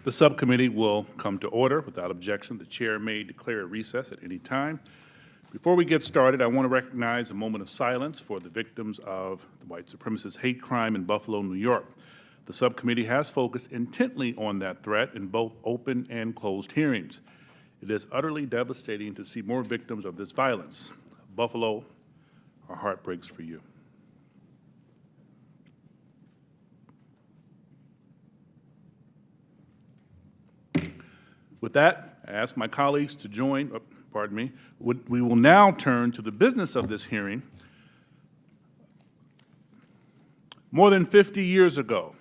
The subcommittee will come to order. Without objection, the chair may declare a recess at any time. Before we get started, I want to recognize a moment of silence for the victims of the white supremacist hate crime in Buffalo, New York. The subcommittee has focused intently on that threat in both open and closed hearings. It is utterly devastating to see more victims of this violence. Buffalo, our heart breaks for you. With that, I ask my colleagues to join, we will now turn to the business of this hearing. More than 50 years ago,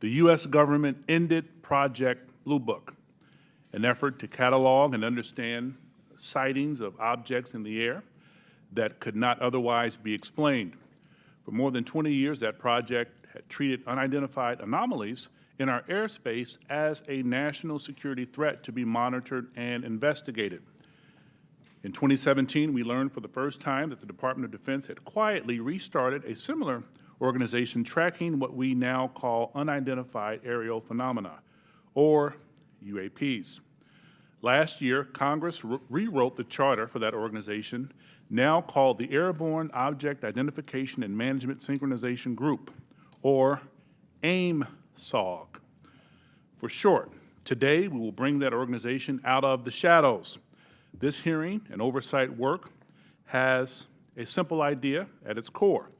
the U.S. government ended Project Blue Book, an effort to catalog and understand sightings of objects in the air that could not otherwise be explained. For more than 20 years, that project had treated unidentified anomalies in our airspace as a national security threat to be monitored and investigated. In 2017, we learned for the first time that the Department of Defense had quietly restarted a similar organization tracking what we now call unidentified aerial phenomena, or UAPs. Last year, Congress rewrote the charter for that organization, now called the Airborne Object Identification and Management Synchronization Group, or Aimsog for short. Today, we will bring that organization out of the shadows. This hearing and oversight work has a simple idea at its core.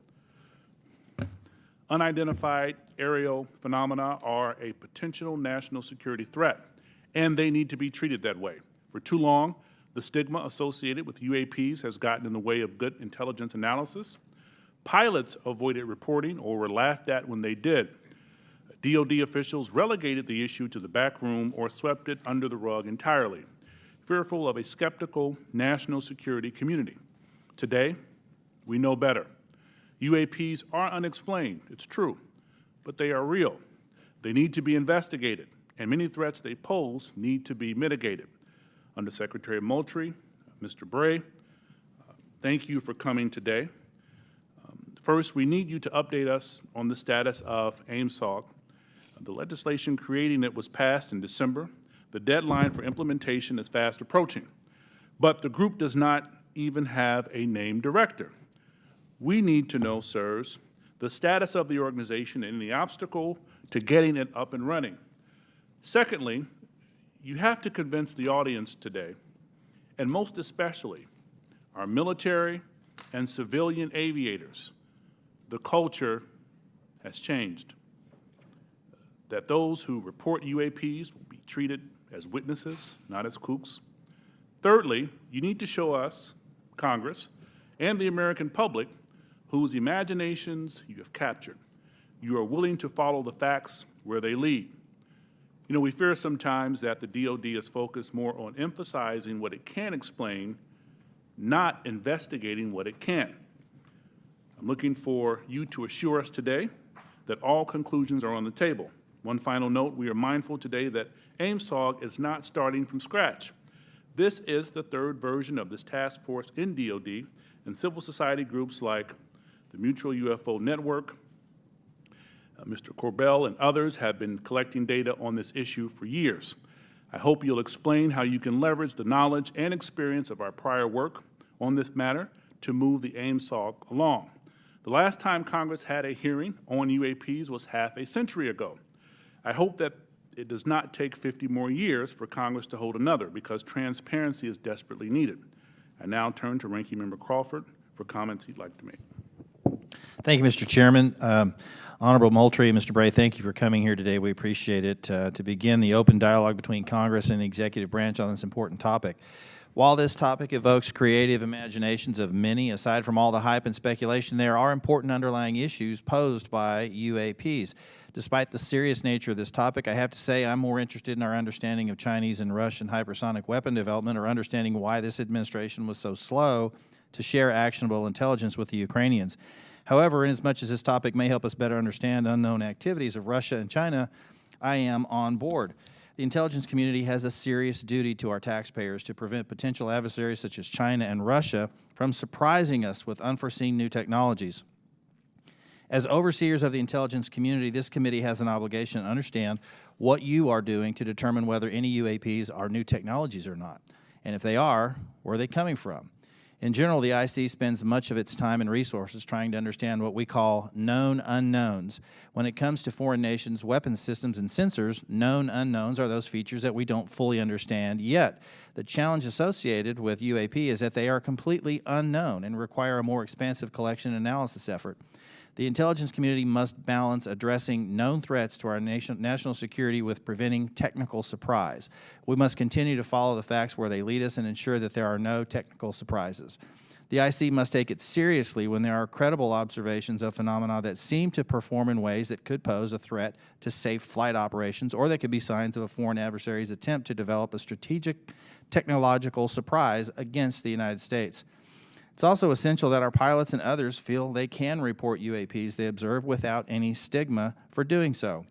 Unidentified aerial phenomena are a potential national security threat, and they need to be treated that way. For too long, the stigma associated with UAPs has gotten in the way of good intelligence analysis. Pilots avoided reporting or were laughed at when they did. DoD officials relegated the issue to the back room or swept it under the rug entirely, fearful of a skeptical national security community. Today, we know better. UAPs are unexplained, it's true, but they are real. They need to be investigated, and many threats they pose need to be mitigated. Undersecretary Moultrie, Mr. Bray, thank you for coming today. First, we need you to update us on the status of Aimsog. The legislation creating it was passed in December. The deadline for implementation is fast approaching, but the group does not even have a named director. We need to know, sirs, the status of the organization and the obstacle to getting it up and running. Secondly, you have to convince the audience today, and most especially our military and civilian aviators, the culture has changed. That those who report UAPs will be treated as witnesses, not as kooks. Thirdly, you need to show us, Congress, and the American public whose imaginations you have captured. You are willing to follow the facts where they lead. You know, we fear sometimes that the DoD is focused more on emphasizing what it can explain, not investigating what it can't. I'm looking for you to assure us today that all conclusions are on the table. One final note, we are mindful today that Aimsog is not starting from scratch. This is the third version of this task force in DoD, and civil society groups like the Mutual UFO Network, Mr. Corbell and others have been collecting data on this issue for years. I hope you'll explain how you can leverage the knowledge and experience of our prior work on this matter to move the Aimsog along. The last time Congress had a hearing on UAPs was half a century ago. I hope that it does not take 50 more years for Congress to hold another, because transparency is desperately needed. I now turn to Ranking Member Crawford for comments he'd like to make. Thank you, Mr. Chairman. Honorable Moultrie, Mr. Bray, thank you for coming here today. We appreciate it. To begin the open dialogue between Congress and the executive branch on this important topic. While this topic evokes creative imaginations of many, aside from all the hype and speculation, there are important underlying issues posed by UAPs. Despite the serious nature of this topic, I have to say I'm more interested in our understanding of Chinese and Russian hypersonic weapon development, or understanding why this administration was so slow to share actionable intelligence with the Ukrainians. However, inasmuch as this topic may help us better understand unknown activities of Russia and China, I am on board. The intelligence community has a serious duty to our taxpayers to prevent potential adversaries such as China and Russia from surprising us with unforeseen new technologies. As overseers of the intelligence community, this committee has an obligation to understand what you are doing to determine whether any UAPs are new technologies or not. And if they are, where are they coming from? In general, the IC spends much of its time and resources trying to understand what we call known unknowns. When it comes to foreign nations' weapons systems and sensors, known unknowns are those features that we don't fully understand yet. The challenge associated with UAP is that they are completely unknown and require a more expansive collection and analysis effort. The intelligence community must balance addressing known threats to our national security with preventing technical surprise. We must continue to follow the facts where they lead us and ensure that there are no technical surprises. The IC must take it seriously when there are credible observations of phenomena that seem to perform in ways that could pose a threat to safe flight operations, or that could be signs of a foreign adversary's attempt to develop a strategic technological surprise against the United States. It's also essential that our pilots and others feel they can report UAPs they observe without any stigma for doing so.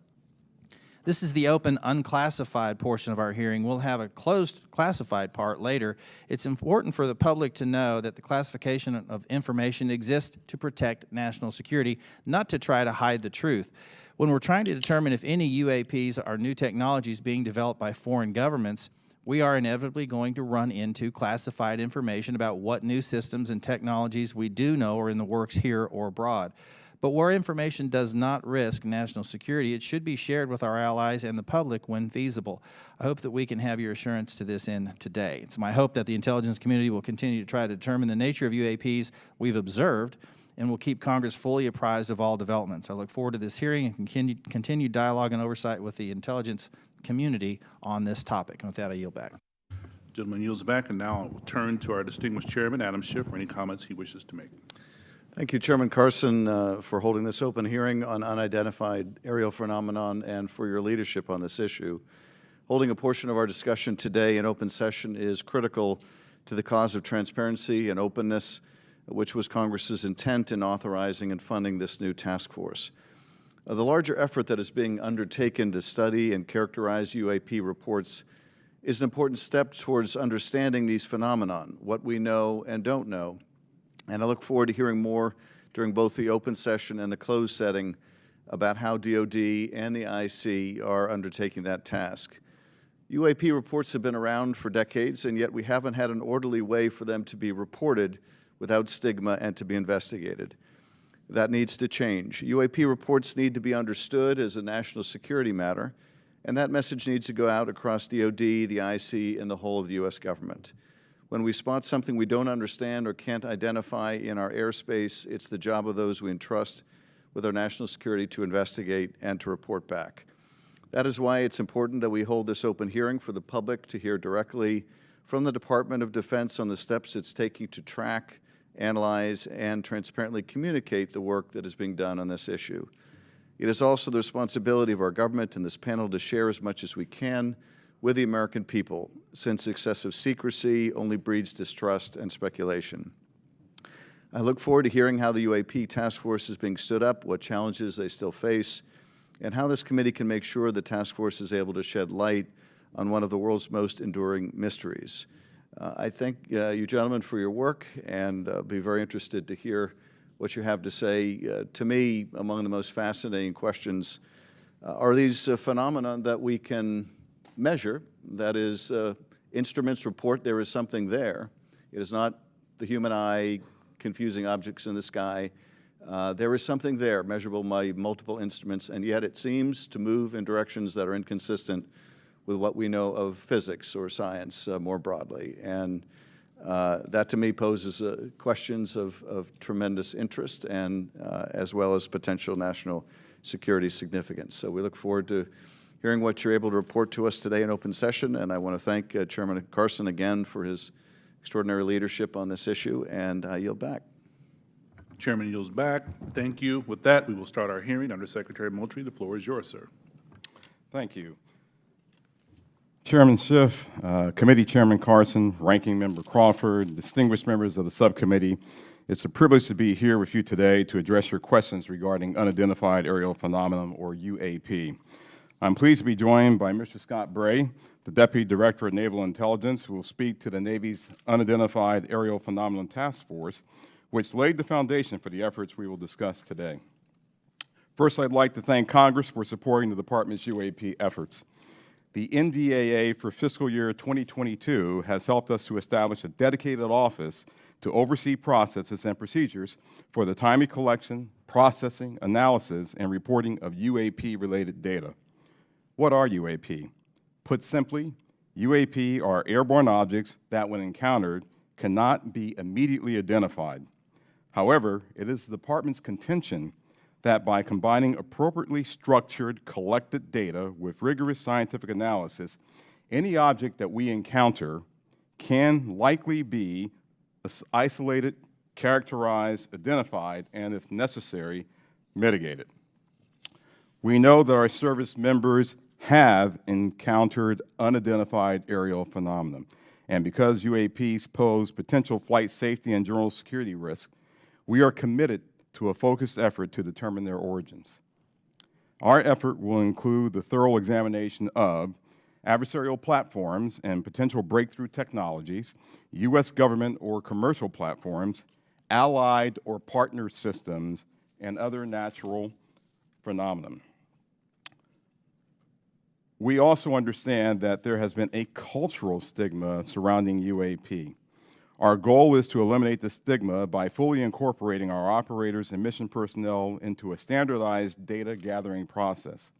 This is the open, unclassified portion of our hearing. We'll have a closed, classified part later. It's important for the public to know that the classification of information exists to protect national security, not to try to hide the truth. When we're trying to determine if any UAPs are new technologies being developed by foreign governments, we are inevitably going to run into classified information about what new systems and technologies we do know are in the works here or abroad. But where information does not risk national security, it should be shared with our allies and the public when feasible. I hope that we can have your assurance to this end today. It's my hope that the intelligence community will continue to try to determine the nature of UAPs we've observed and will keep Congress fully apprised of all developments. I look forward to this hearing and continued dialogue and oversight with the intelligence community on this topic. And with that, I yield back. Gentleman yields back, and now I will turn to our distinguished chairman, Adam Schiff, for any comments he wishes to make. Thank you, Chairman Carson, for holding this open hearing on unidentified aerial phenomenon and for your leadership on this issue. Holding a portion of our discussion today in open session is critical to the cause of transparency and openness, which was Congress's intent in authorizing and funding this new task force. The larger effort that is being undertaken to study and characterize UAP reports is an important step towards understanding these phenomenon, what we know and don't know. And I look forward to hearing more during both the open session and the closed setting about how DOD and the IC are undertaking that task. UAP reports have been around for decades, and yet we haven't had an orderly way for them to be reported without stigma and to be investigated. That needs to change. UAP reports need to be understood as a national security matter, and that message needs to go out across DOD, the IC, and the whole of the U.S. government. When we spot something we don't understand or can't identify in our airspace, it's the job of those we entrust with our national security to investigate and to report back. That is why it's important that we hold this open hearing for the public to hear directly from the Department of Defense on the steps it's taking to track, analyze, and transparently communicate the work that is being done on this issue. It is also the responsibility of our government and this panel to share as much as we can with the American people, since excessive secrecy only breeds distrust and speculation. I look forward to hearing how the UAP task force is being stood up, what challenges they still face, and how this committee can make sure the task force is able to shed light on one of the world's most enduring mysteries. I thank you gentlemen for your work, and be very interested to hear what you have to say. To me, among the most fascinating questions are these phenomena that we can measure. That is, instruments report there is something there. It is not the human eye confusing objects in the sky. There is something there, measurable by multiple instruments, and yet it seems to move in directions that are inconsistent with what we know of physics or science more broadly. And that to me poses questions of tremendous interest and as well as potential national security significance. So we look forward to hearing what you're able to report to us today in open session, and I want to thank Chairman Carson again for his extraordinary leadership on this issue, and I yield back. Chairman yields back. Thank you. With that, we will start our hearing. Under Secretary Moultrie, the floor is yours, sir. Thank you. Chairman Schiff, Committee Chairman Carson, Ranking Member Crawford, distinguished members of the subcommittee, it's a privilege to be here with you today to address your questions regarding unidentified aerial phenomenon, or UAP. I'm pleased to be joined by Mr. Scott Bray, the Deputy Director of Naval Intelligence, who will speak to the Navy's Unidentified Aerial Phenomenon Task Force, which laid the foundation for the efforts we will discuss today. First, I'd like to thank Congress for supporting the Department's UAP efforts. The NDAA for fiscal year 2022 has helped us to establish a dedicated office to oversee processes and procedures for the timely collection, processing, analysis, and reporting of UAP-related data. What are UAP? Put simply, UAP are airborne objects that, when encountered, cannot be immediately identified. However, it is the Department's contention that by combining appropriately structured, collected data with rigorous scientific analysis, any object that we encounter can likely be isolated, characterized, identified, and if necessary, mitigated. We know that our service members have encountered unidentified aerial phenomena, and because UAPs pose potential flight safety and general security risk, we are committed to a focused effort to determine their origins. Our effort will include the thorough examination of adversarial platforms and potential breakthrough technologies, U.S. government or commercial platforms, allied or partner systems, and other natural phenomena. We also understand that there has been a cultural stigma surrounding UAP. Our goal is to eliminate the stigma by fully incorporating our operators and mission personnel into a standardized data gathering process.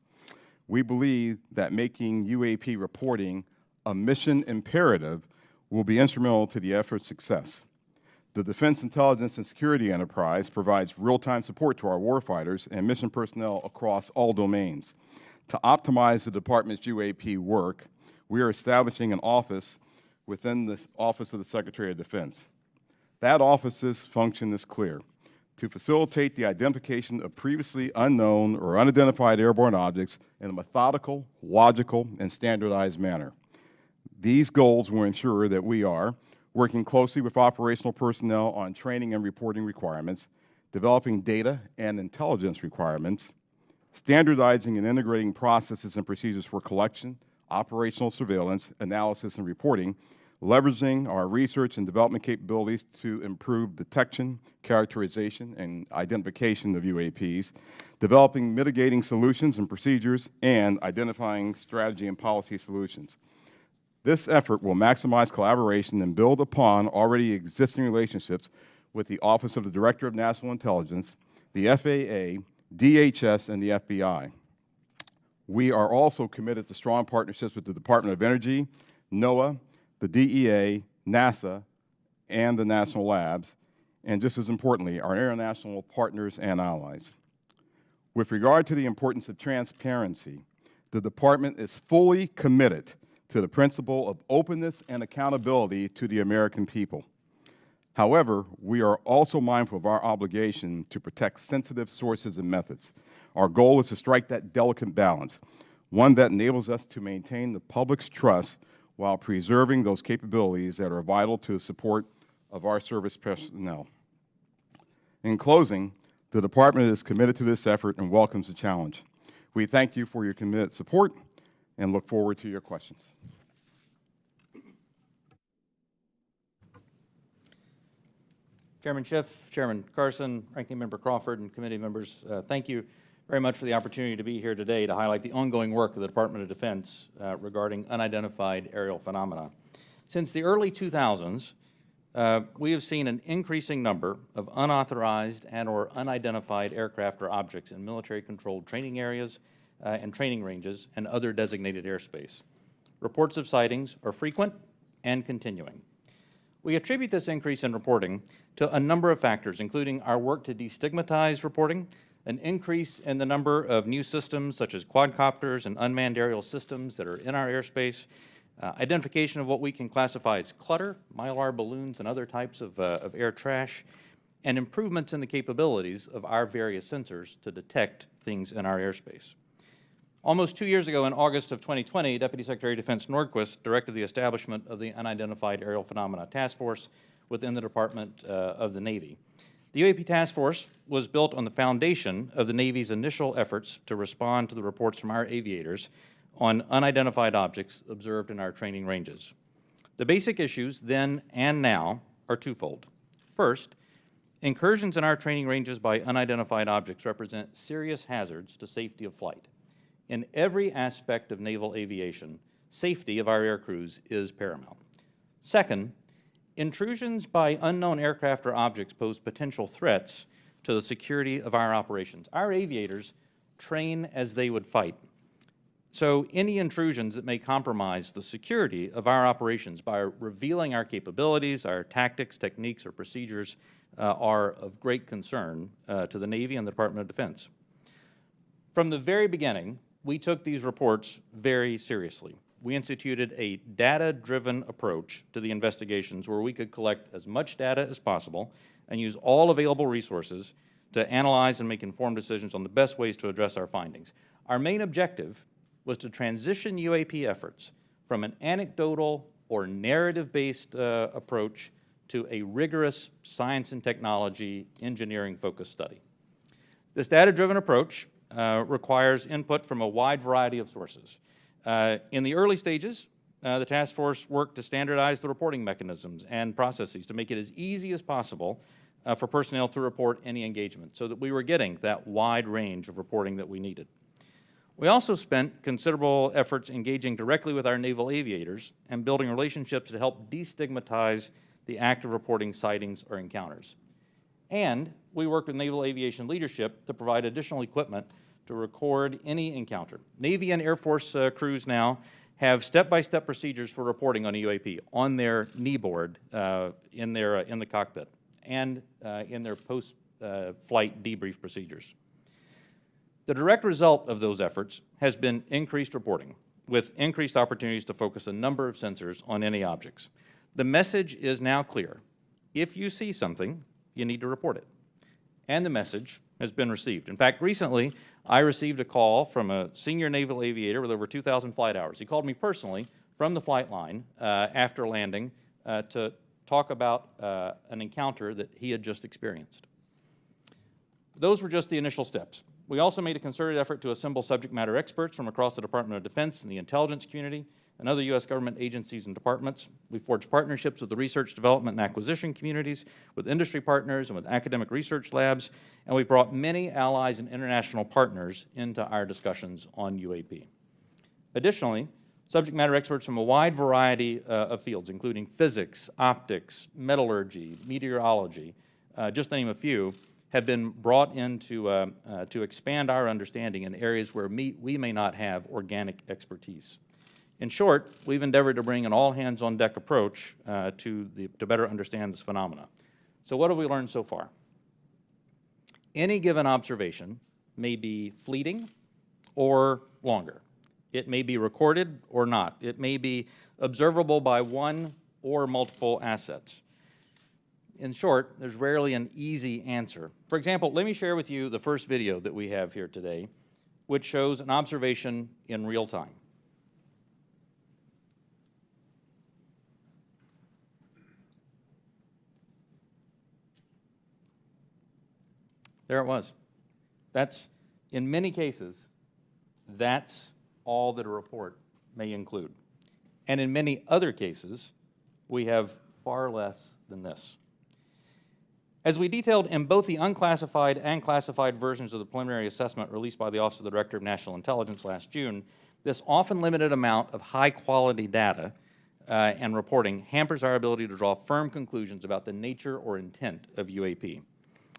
We believe that making UAP reporting a mission imperative will be instrumental to the effort's success. The Defense Intelligence and Security Enterprise provides real-time support to our warfighters and mission personnel across all domains. To optimize the Department's UAP work, we are establishing an office within the Office of the Secretary of Defense. That office's function is clear: to facilitate the identification of previously unknown or unidentified airborne objects in a methodical, logical, and standardized manner. These goals will ensure that we are working closely with operational personnel on training and reporting requirements, developing data and intelligence requirements, standardizing and integrating processes and procedures for collection, operational surveillance, analysis, and reporting, leveraging our research and development capabilities to improve detection, characterization, and identification of UAPs, developing mitigating solutions and procedures, and identifying strategy and policy solutions. This effort will maximize collaboration and build upon already existing relationships with the Office of the Director of National Intelligence, the FAA, DHS, and the FBI. We are also committed to strong partnerships with the Department of Energy, NOAA, the DEA, NASA, and the national labs, and just as importantly, our international partners and allies. With regard to the importance of transparency, the Department is fully committed to the principle of openness and accountability to the American people. However, we are also mindful of our obligation to protect sensitive sources and methods. Our goal is to strike that delicate balance, one that enables us to maintain the public's trust while preserving those capabilities that are vital to the support of our service personnel. In closing, the Department is committed to this effort and welcomes the challenge. We thank you for your committed support and look forward to your questions. Chairman Schiff, Chairman Carson, Ranking Member Crawford, and committee members, thank you very much for the opportunity to be here today to highlight the ongoing work of the Department of Defense regarding unidentified aerial phenomena. Since the early 2000s, we have seen an increasing number of unauthorized and or unidentified aircraft or objects in military-controlled training areas and training ranges and other designated airspace. Reports of sightings are frequent and continuing. We attribute this increase in reporting to a number of factors, including our work to destigmatize reporting, an increase in the number of new systems such as quadcopters and unmanned aerial systems that are in our airspace, identification of what we can classify as clutter, mylar balloons and other types of air trash, and improvements in the capabilities of our various sensors to detect things in our airspace. Almost 2 years ago, in August of 2020, Deputy Secretary of Defense Nordquist directed the establishment of the Unidentified Aerial Phenomena Task Force within the Department of the Navy. The UAP Task Force was built on the foundation of the Navy's initial efforts to respond to the reports from our aviators on unidentified objects observed in our training ranges. The basic issues then and now are twofold. First, incursions in our training ranges by unidentified objects represent serious hazards to safety of flight. In every aspect of naval aviation, safety of our air crews is paramount. Second, intrusions by unknown aircraft or objects pose potential threats to the security of our operations. Our aviators train as they would fight. So any intrusions that may compromise the security of our operations by revealing our capabilities, our tactics, techniques, or procedures are of great concern to the Navy and the Department of Defense. From the very beginning, we took these reports very seriously. We instituted a data-driven approach to the investigations where we could collect as much data as possible and use all available resources to analyze and make informed decisions on the best ways to address our findings. Our main objective was to transition UAP efforts from an anecdotal or narrative-based approach to a rigorous science and technology engineering-focused study. This data-driven approach requires input from a wide variety of sources. In the early stages, the task force worked to standardize the reporting mechanisms and processes to make it as easy as possible for personnel to report any engagement so that we were getting that wide range of reporting that we needed. We also spent considerable efforts engaging directly with our naval aviators and building relationships to help destigmatize the act of reporting sightings or encounters. And we worked with naval aviation leadership to provide additional equipment to record any encounter. Navy and Air Force crews now have step-by-step procedures for reporting on a UAP on their knee board in the cockpit and in their post-flight debrief procedures. The direct result of those efforts has been increased reporting, with increased opportunities to focus a number of sensors on any objects. The message is now clear. If you see something, you need to report it. And the message has been received. In fact, recently, I received a call from a senior naval aviator with over 2,000 flight hours. He called me personally from the flight line after landing to talk about an encounter that he had just experienced. Those were just the initial steps. We also made a concerted effort to assemble subject matter experts from across the Department of Defense and the intelligence community and other U.S. government agencies and departments. We forged partnerships with the research, development, and acquisition communities, with industry partners, and with academic research labs, and we brought many allies and international partners into our discussions on UAP. Additionally, subject matter experts from a wide variety of fields, including physics, optics, metallurgy, meteorology, just to name a few, have been brought in to expand our understanding in areas where we may not have organic expertise. In short, we've endeavored to bring an all-hands-on-deck approach to better understand this phenomena. So what have we learned so far? Any given observation may be fleeting or longer. It may be recorded or not. It may be observable by one or multiple assets. In short, there's rarely an easy answer. For example, let me share with you the first video that we have here today, which shows an observation in real time. There it was. That's, in many cases, that's all that a report may include. And in many other cases, we have far less than this. As we detailed in both the unclassified and classified versions of the preliminary assessment released by the Office of the Director of National Intelligence last June, this often limited amount of high-quality data and reporting hampers our ability to draw firm conclusions about the nature or intent of UAP.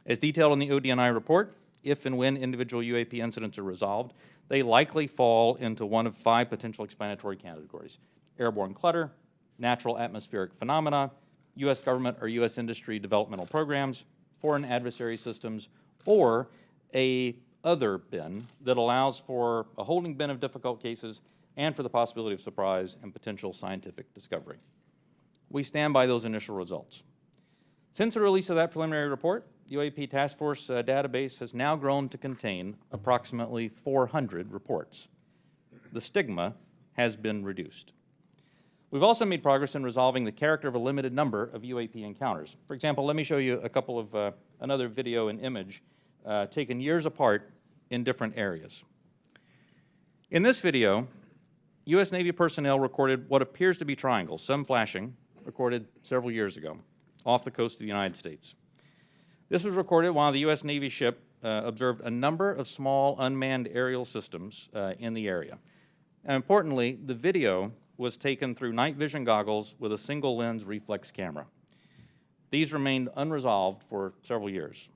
As detailed in the ODNI report, if and when individual UAP incidents are resolved, they likely fall into one of 5 potential explanatory categories: airborne clutter, natural atmospheric phenomena, U.S. government or U.S. industry developmental programs, foreign adversary systems, or a other bin that allows for a holding bin of difficult cases and for the possibility of surprise and potential scientific discovery. We stand by those initial results. Since the release of that preliminary report, the UAP Task Force database has now grown to contain approximately 400 reports. The stigma has been reduced. We've also made progress in resolving the character of a limited number of UAP encounters. For example, let me show you a couple of another video and image taken years apart in different areas. In this video, U.S. Navy personnel recorded what appears to be triangles, some flashing, recorded several years ago, off the coast of the United States. This was recorded while the U.S. Navy ship observed a number of small unmanned aerial systems in the area. And importantly, the video was taken through night vision goggles with a single lens reflex camera. These remained unresolved for several years.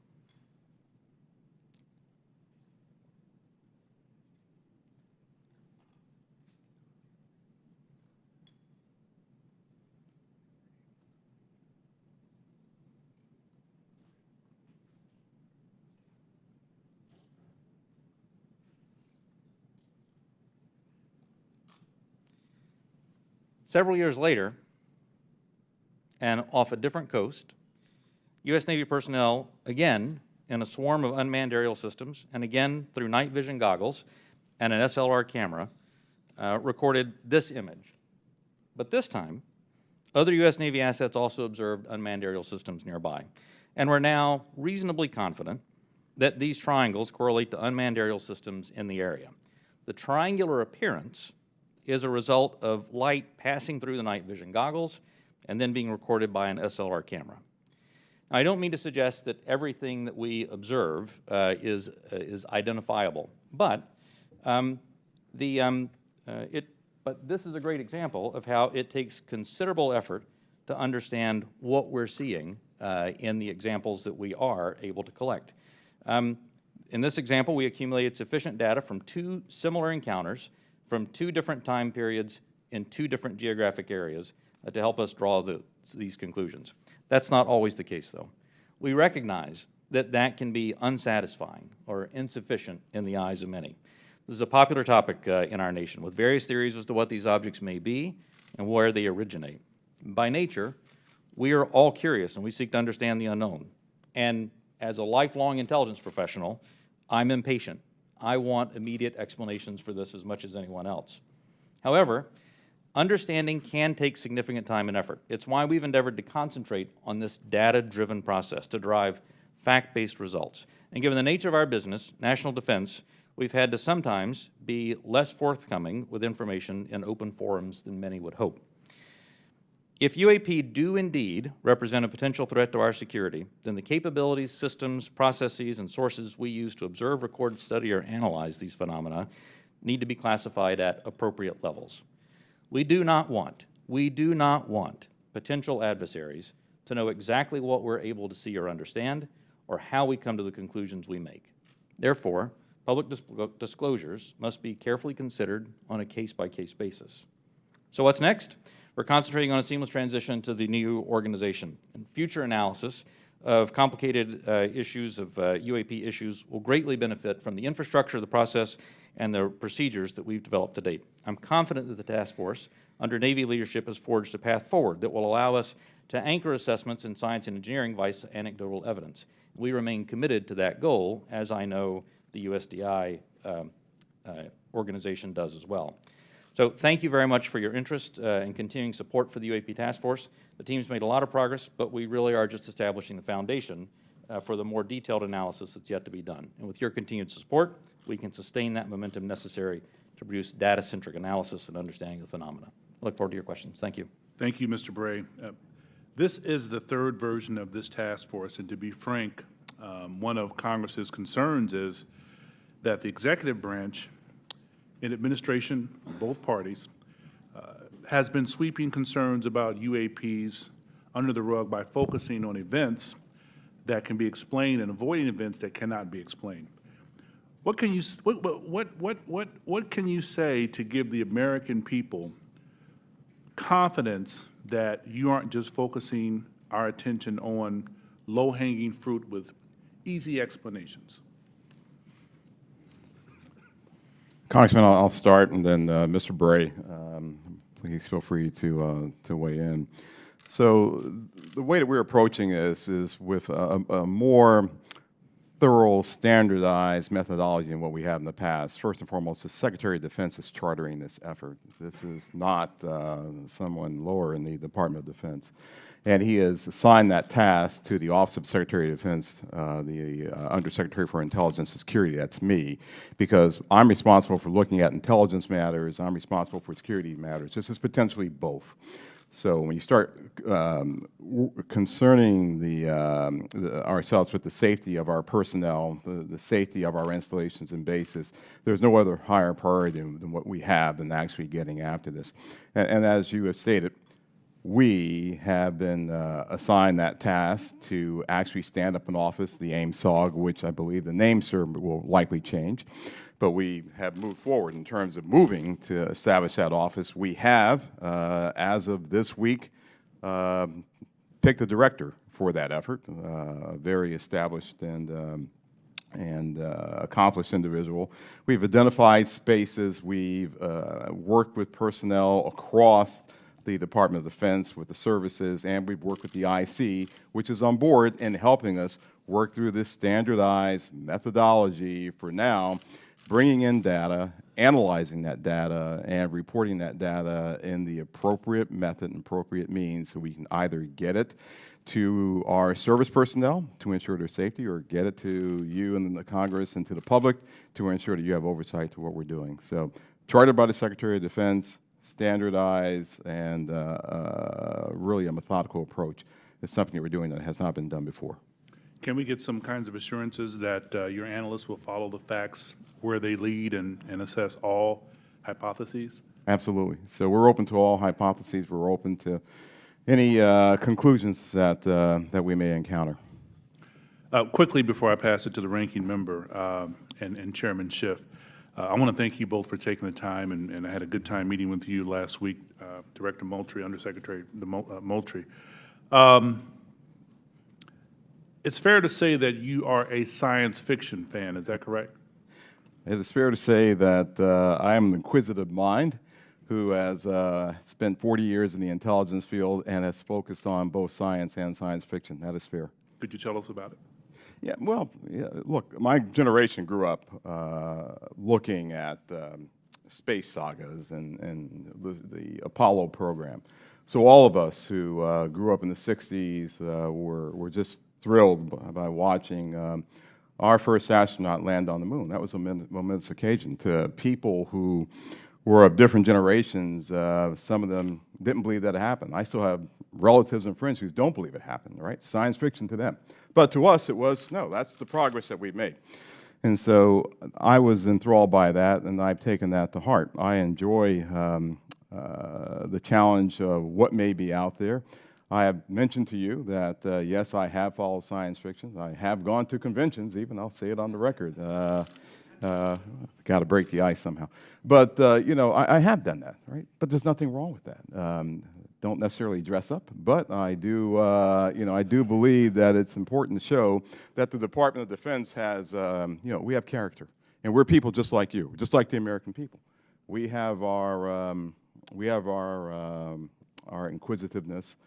Several years later, and off a different coast, U.S. Navy personnel, again in a swarm of unmanned aerial systems, and again through night vision goggles and an SLR camera, recorded this image. But this time, other U.S. Navy assets also observed unmanned aerial systems nearby. And we're now reasonably confident that these triangles correlate to unmanned aerial systems in the area. The triangular appearance is a result of light passing through the night vision goggles and then being recorded by an SLR camera. Now, I don't mean to suggest that everything that we observe is identifiable, but this is a great example of how it takes considerable effort to understand what we're seeing in the examples that we are able to collect. In this example, we accumulated sufficient data from 2 similar encounters from 2 different time periods in 2 different geographic areas to help us draw these conclusions. That's not always the case, though. We recognize that that can be unsatisfying or insufficient in the eyes of many. This is a popular topic in our nation, with various theories as to what these objects may be and where they originate. By nature, we are all curious and we seek to understand the unknown. And as a lifelong intelligence professional, I'm impatient. I want immediate explanations for this as much as anyone else. However, understanding can take significant time and effort. It's why we've endeavored to concentrate on this data-driven process to derive fact-based results. And given the nature of our business, national defense, we've had to sometimes be less forthcoming with information in open forums than many would hope. If UAP do indeed represent a potential threat to our security, then the capabilities, systems, processes, and sources we use to observe, record, study, or analyze these phenomena need to be classified at appropriate levels. We do not want potential adversaries to know exactly what we're able to see or understand, or how we come to the conclusions we make. Therefore, public disclosures must be carefully considered on a case-by-case basis. So what's next? We're concentrating on a seamless transition to the new organization. And future analysis of complicated issues of UAP issues will greatly benefit from the infrastructure, the process, and the procedures that we've developed to date. I'm confident that the task force under Navy leadership has forged a path forward that will allow us to anchor assessments in science and engineering by anecdotal evidence. We remain committed to that goal, as I know the USDI organization does as well. So thank you very much for your interest and continuing support for the UAP Task Force. The team's made a lot of progress, but we really are just establishing the foundation for the more detailed analysis that's yet to be done. And with your continued support, we can sustain that momentum necessary to produce data-centric analysis and understanding of the phenomena. I look forward to your questions. Thank you. Thank you, Mr. Bray. This is the 3rd version of this task force, and to be frank, one of Congress's concerns is that the executive branch in administration from both parties has been sweeping concerns about UAPs under the rug by focusing on events that can be explained and avoiding events that cannot be explained. What can you say to give the American people confidence that you aren't just focusing our attention on low-hanging fruit with easy explanations? Congressman, I'll start, and then Mr. Bray, please feel free to weigh in. So the way that we're approaching this is with a more thorough, standardized methodology than what we have in the past. First and foremost, the Secretary of Defense is chartering this effort. This is not someone lower in the Department of Defense. And he has assigned that task to the Office of Secretary of Defense, the Undersecretary for Intelligence and Security. That's me, because I'm responsible for looking at intelligence matters. I'm responsible for security matters. This is potentially both. So when you start concerning ourselves with the safety of our personnel, the safety of our installations and bases, there's no other higher priority than what we have than actually getting after this. And as you have stated, we have been assigned that task to actually stand up an office, the Aimsog, which I believe the name, sir, will likely change. But we have moved forward in terms of moving to establish that office. We have, as of this week, picked a director for that effort, a very established and accomplished individual. We've identified spaces. We've worked with personnel across the Department of Defense, with the services, and we've worked with the IC, which is on board in helping us work through this standardized methodology for now, bringing in data, analyzing that data, and reporting that data in the appropriate method and appropriate means so we can either get it to our service personnel to ensure their safety, or get it to you and the Congress and to the public to ensure that you have oversight to what we're doing. So, chartered by the Secretary of Defense, standardized, and really a methodical approach. It's something that we're doing that has not been done before. Can we get some kinds of assurances that your analysts will follow the facts where they lead and assess all hypotheses? Absolutely. So we're open to all hypotheses. We're open to any conclusions that we may encounter. Quickly, before I pass it to the ranking member and Chairman Schiff, I want to thank you both for taking the time, and I had a good time meeting with you last week, Director Moultrie, Undersecretary Moultrie. It's fair to say that you are a science fiction fan, is that correct? It is fair to say that I am an inquisitive mind who has spent 40 years in the intelligence field and has focused on both science and science fiction. That is fair. Could you tell us about it? Yeah, well, yeah, look, my generation grew up looking at space sagas and the Apollo program. So all of us who grew up in the 60s were just thrilled by watching our first astronaut land on the moon. That was a momentous occasion to people who were of different generations. Some of them didn't believe that it happened. I still have relatives and friends who don't believe it happened, right? Science fiction to them. But to us, it was, no, that's the progress that we've made. And so I was enthralled by that, and I've taken that to heart. I enjoy the challenge of what may be out there. I have mentioned to you that, yes, I have followed science fiction. I have gone to conventions, even. I'll say it on the record. Got to break the ice somehow. But, you know, I have done that, right? But there's nothing wrong with that. Don't necessarily dress up, but I do, you know, I do believe that it's important to show that the Department of Defense has, you know, we have character. And we're people just like you, just like the American people. We have our inquisitiveness.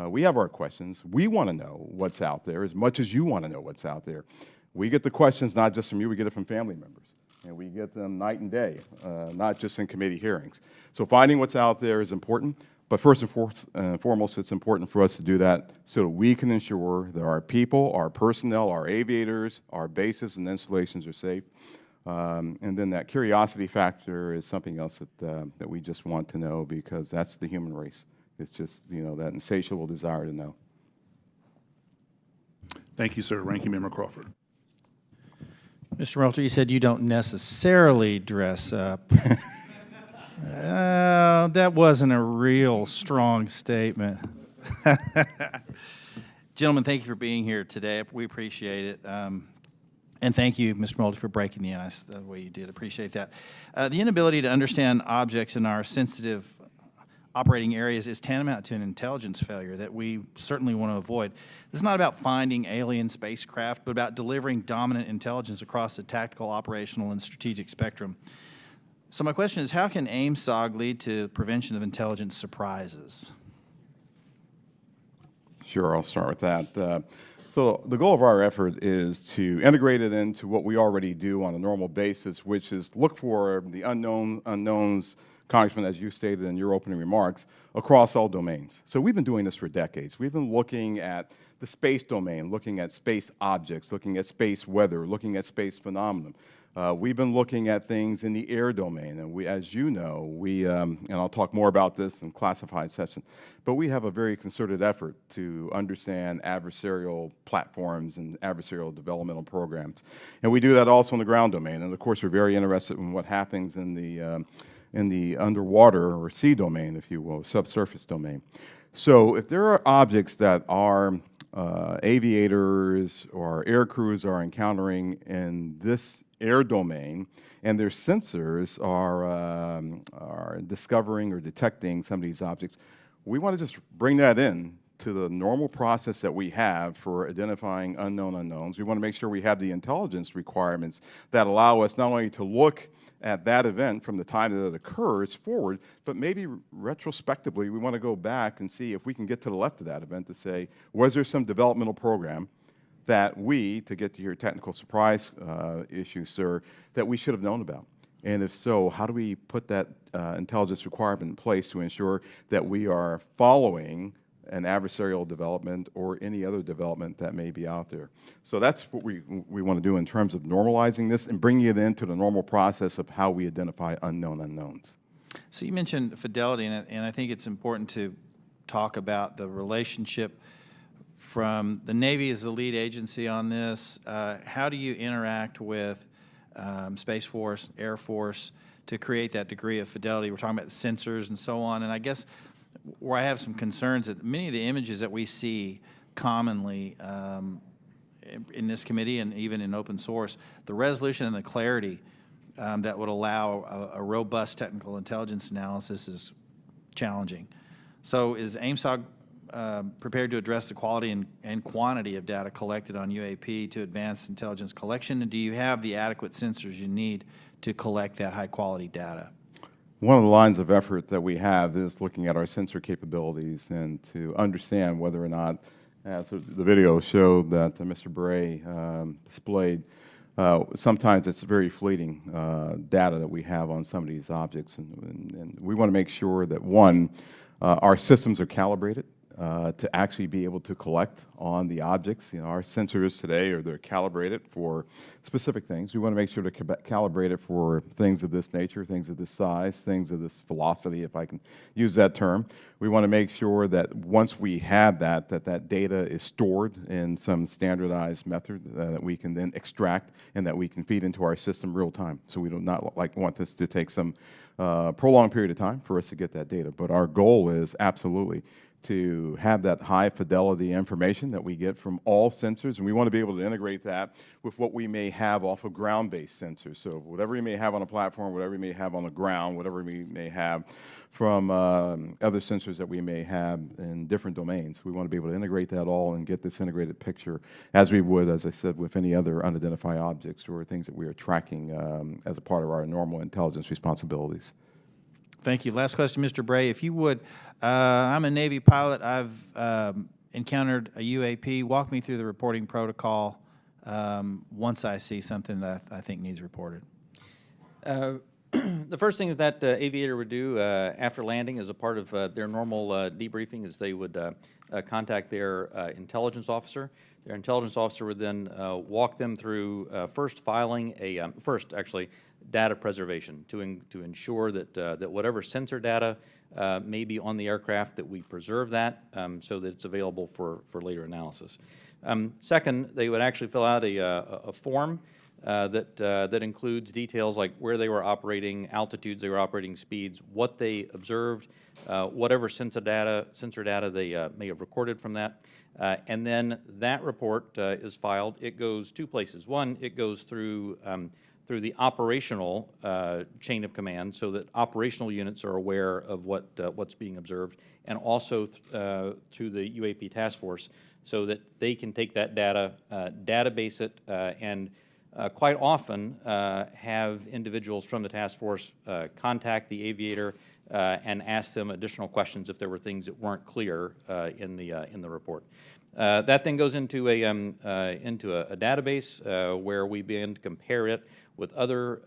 We have our questions. We want to know what's out there as much as you want to know what's out there. We get the questions not just from you, we get it from family members. And we get them night and day, not just in committee hearings. So finding what's out there is important, but first and foremost, it's important for us to do that so that we can ensure that our people, our personnel, our aviators, our bases and installations are safe. And then that curiosity factor is something else that we just want to know, because that's the human race. It's just, you know, that insatiable desire to know. Thank you, sir. Ranking Member Crawford. Mr. Moultrie, you said you don't necessarily dress up. That wasn't a real strong statement. Gentlemen, thank you for being here today. We appreciate it. And thank you, Mr. Moultrie, for breaking the ice the way you did. Appreciate that. The inability to understand objects in our sensitive operating areas is tantamount to an intelligence failure that we certainly want to avoid. This is not about finding alien spacecraft, but about delivering dominant intelligence across the tactical, operational, and strategic spectrum. So my question is, how can Aimsog lead to prevention of intelligence surprises? Sure, I'll start with that. So the goal of our effort is to integrate it into what we already do on a normal basis, which is look for the unknowns, Congressman, as you stated in your opening remarks, across all domains. So we've been doing this for decades. We've been looking at the space domain, looking at space objects, looking at space weather, looking at space phenomenon. We've been looking at things in the air domain, and we, as you know, and I'll talk more about this in classified session, but we have a very concerted effort to understand adversarial platforms and adversarial developmental programs. And we do that also in the ground domain. And of course, we're very interested in what happens in the underwater or sea domain, if you will, subsurface domain. So if there are objects that are aviators or air crews are encountering in this air domain, and their sensors are discovering or detecting some of these objects, we want to just bring that in to the normal process that we have for identifying unknown unknowns. We want to make sure we have the intelligence requirements that allow us not only to look at that event from the time that it occurs forward, but maybe retrospectively we want to go back and see if we can get to the left of that event to say, was there some developmental program that we, to get to your technical surprise issue, sir, that we should have known about? And if so, how do we put that intelligence requirement in place to ensure that we are following an adversarial development or any other development that may be out there? So that's what we want to do in terms of normalizing this and bringing it into the normal process of how we identify unknown unknowns. So you mentioned fidelity, and I think it's important to talk about the relationship from the Navy as the lead agency on this. How do you interact with Space Force, Air Force to create that degree of fidelity? We're talking about sensors and so on, and I guess where I have some concerns that many of the images that we see commonly in this committee and even in open source, the resolution and the clarity that would allow a robust technical intelligence analysis is challenging. So is Aimsog prepared to address the quality and quantity of data collected on UAP to advance intelligence collection? And do you have the adequate sensors you need to collect that high-quality data? One of the lines of effort that we have is looking at our sensor capabilities and to understand whether or not, as the video showed that Mr. Bray displayed, sometimes it's very fleeting data that we have on some of these objects. And we want to make sure that, one, our systems are calibrated to actually be able to collect on the objects. You know, our sensors today they're calibrated for specific things. We want to make sure to calibrate it for things of this nature, things of this size, things of this velocity, if I can use that term. We want to make sure that once we have that data is stored in some standardized method that we can then extract and that we can feed into our system real time. So we do not want this to take some prolonged period of time for us to get that data. But our goal is absolutely to have that high fidelity information that we get from all sensors, and we want to be able to integrate that with what we may have off of ground-based sensors. So whatever we may have on a platform, whatever we may have on the ground, whatever we may have from other sensors that we may have in different domains, we want to be able to integrate that all and get this integrated picture as we would, as I said, with any other unidentified objects or things that we are tracking as a part of our normal intelligence responsibilities. Thank you. Last question, Mr. Bray, if you would. I'm a Navy pilot. I've encountered a UAP. Walk me through the reporting protocol once I see something that I think needs reported. The first thing that aviator would do after landing as a part of their normal debriefing is they would contact their intelligence officer. Their intelligence officer would then walk them through first filing a, data preservation to ensure that whatever sensor data may be on the aircraft, that we preserve that so that it's available for later analysis. Second, they would actually fill out a form that includes details like where they were operating, altitudes they were operating, speeds, what they observed, whatever sensor data they may have recorded from that. And then that report is filed. It goes two places. One, it goes through the operational chain of command, so that operational units are aware of what's being observed, and also through the UAP task force, so that they can take that data, database it, and quite often have individuals from the task force contact the aviator and ask them additional questions if there were things that weren't clear in the report. That then goes into a database where we begin to compare it with other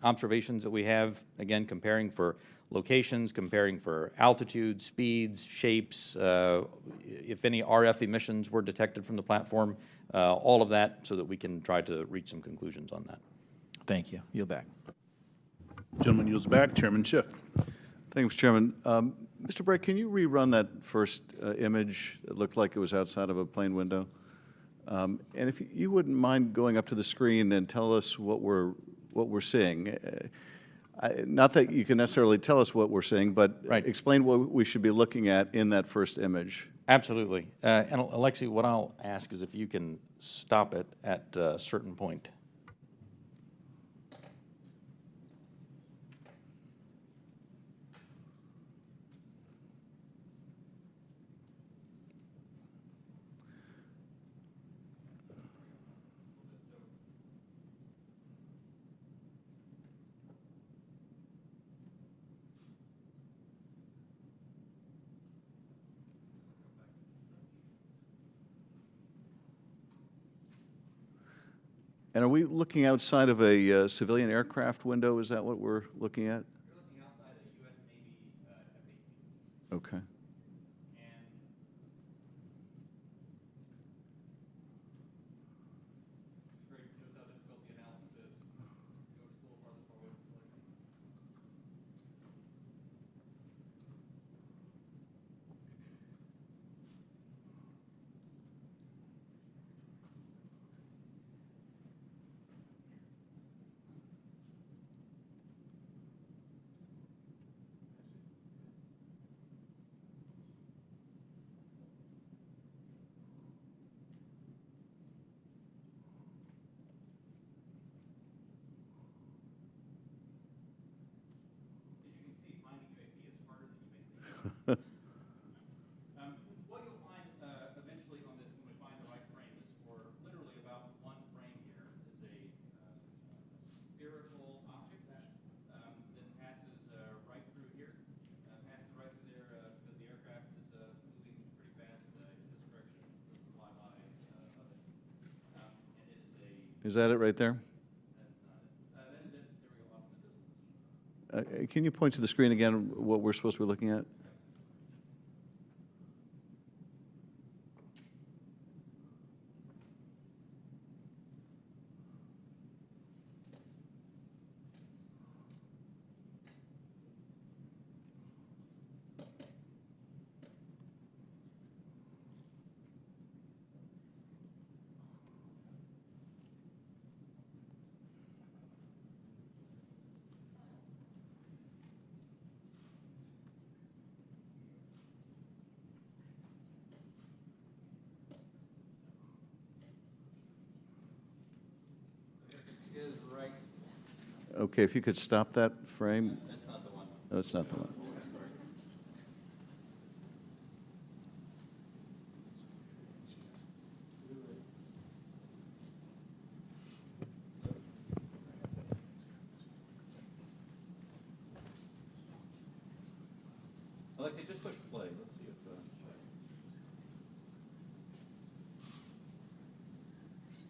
observations that we have, again, comparing for locations, comparing for altitudes, speeds, shapes, if any RF emissions were detected from the platform, all of that, so that we can try to reach some conclusions on that. Thank you. Yield back. Gentleman yields back. Chairman Schiff. Thank you, Mr. Chairman. Mr. Bray, can you rerun that first image that looked like it was outside of a plane window? And if you wouldn't mind going up to the screen and tell us what we're seeing. Not that you can necessarily tell us what we're seeing, but Right. explain what we should be looking at in that first image. Absolutely. And Alexi, what I'll ask is if you can stop it at a certain point. And are we looking outside of a civilian aircraft window? Is that what we're looking at? You're looking outside a U.S. Navy F-18. Okay. And it's great, it shows how difficult the analysis is. Go just a little farther forward. What you'll find eventually on this, when we find the right frame, is for literally about one frame here is a spherical object that passes right through here, passes right through there because the aircraft is moving pretty fast in this direction with the flyby of it. And it is a, Is that it right there? that is it. There we go, off in the distance. Can you point to the screen again what we're supposed to be looking at? Is right. Okay, if you could stop that frame. That's not the one. No, it's not the one. Alexi, just push play. Let's see if.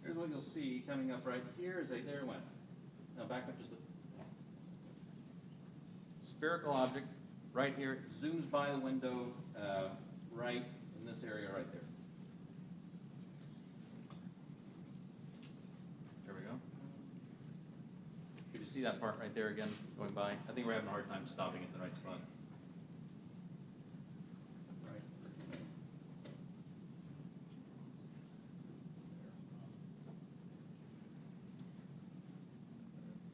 Here's what you'll see coming up right here is there it went. Now back up just a spherical object right here. It zooms by the window right in this area right there. There we go. Could you see that part right there again going by? I think we're having a hard time stopping it in the right spot.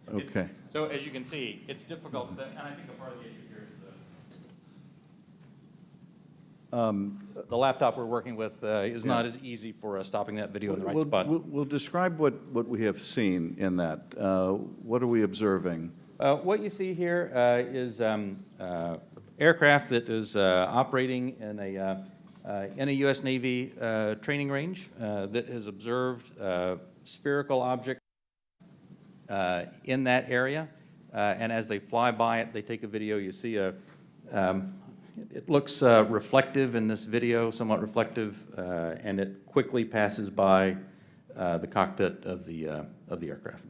Okay. So as you can see, it's difficult, and I think a part of the issue here is the laptop we're working with is not as easy for stopping that video in the right spot. We'll describe what we have seen in that. What are we observing? What you see here is aircraft that is operating in a U.S. Navy training range that has observed spherical object in that area, and as they fly by it, they take a video. You see it looks reflective in this video, somewhat reflective, and it quickly passes by the cockpit of the aircraft.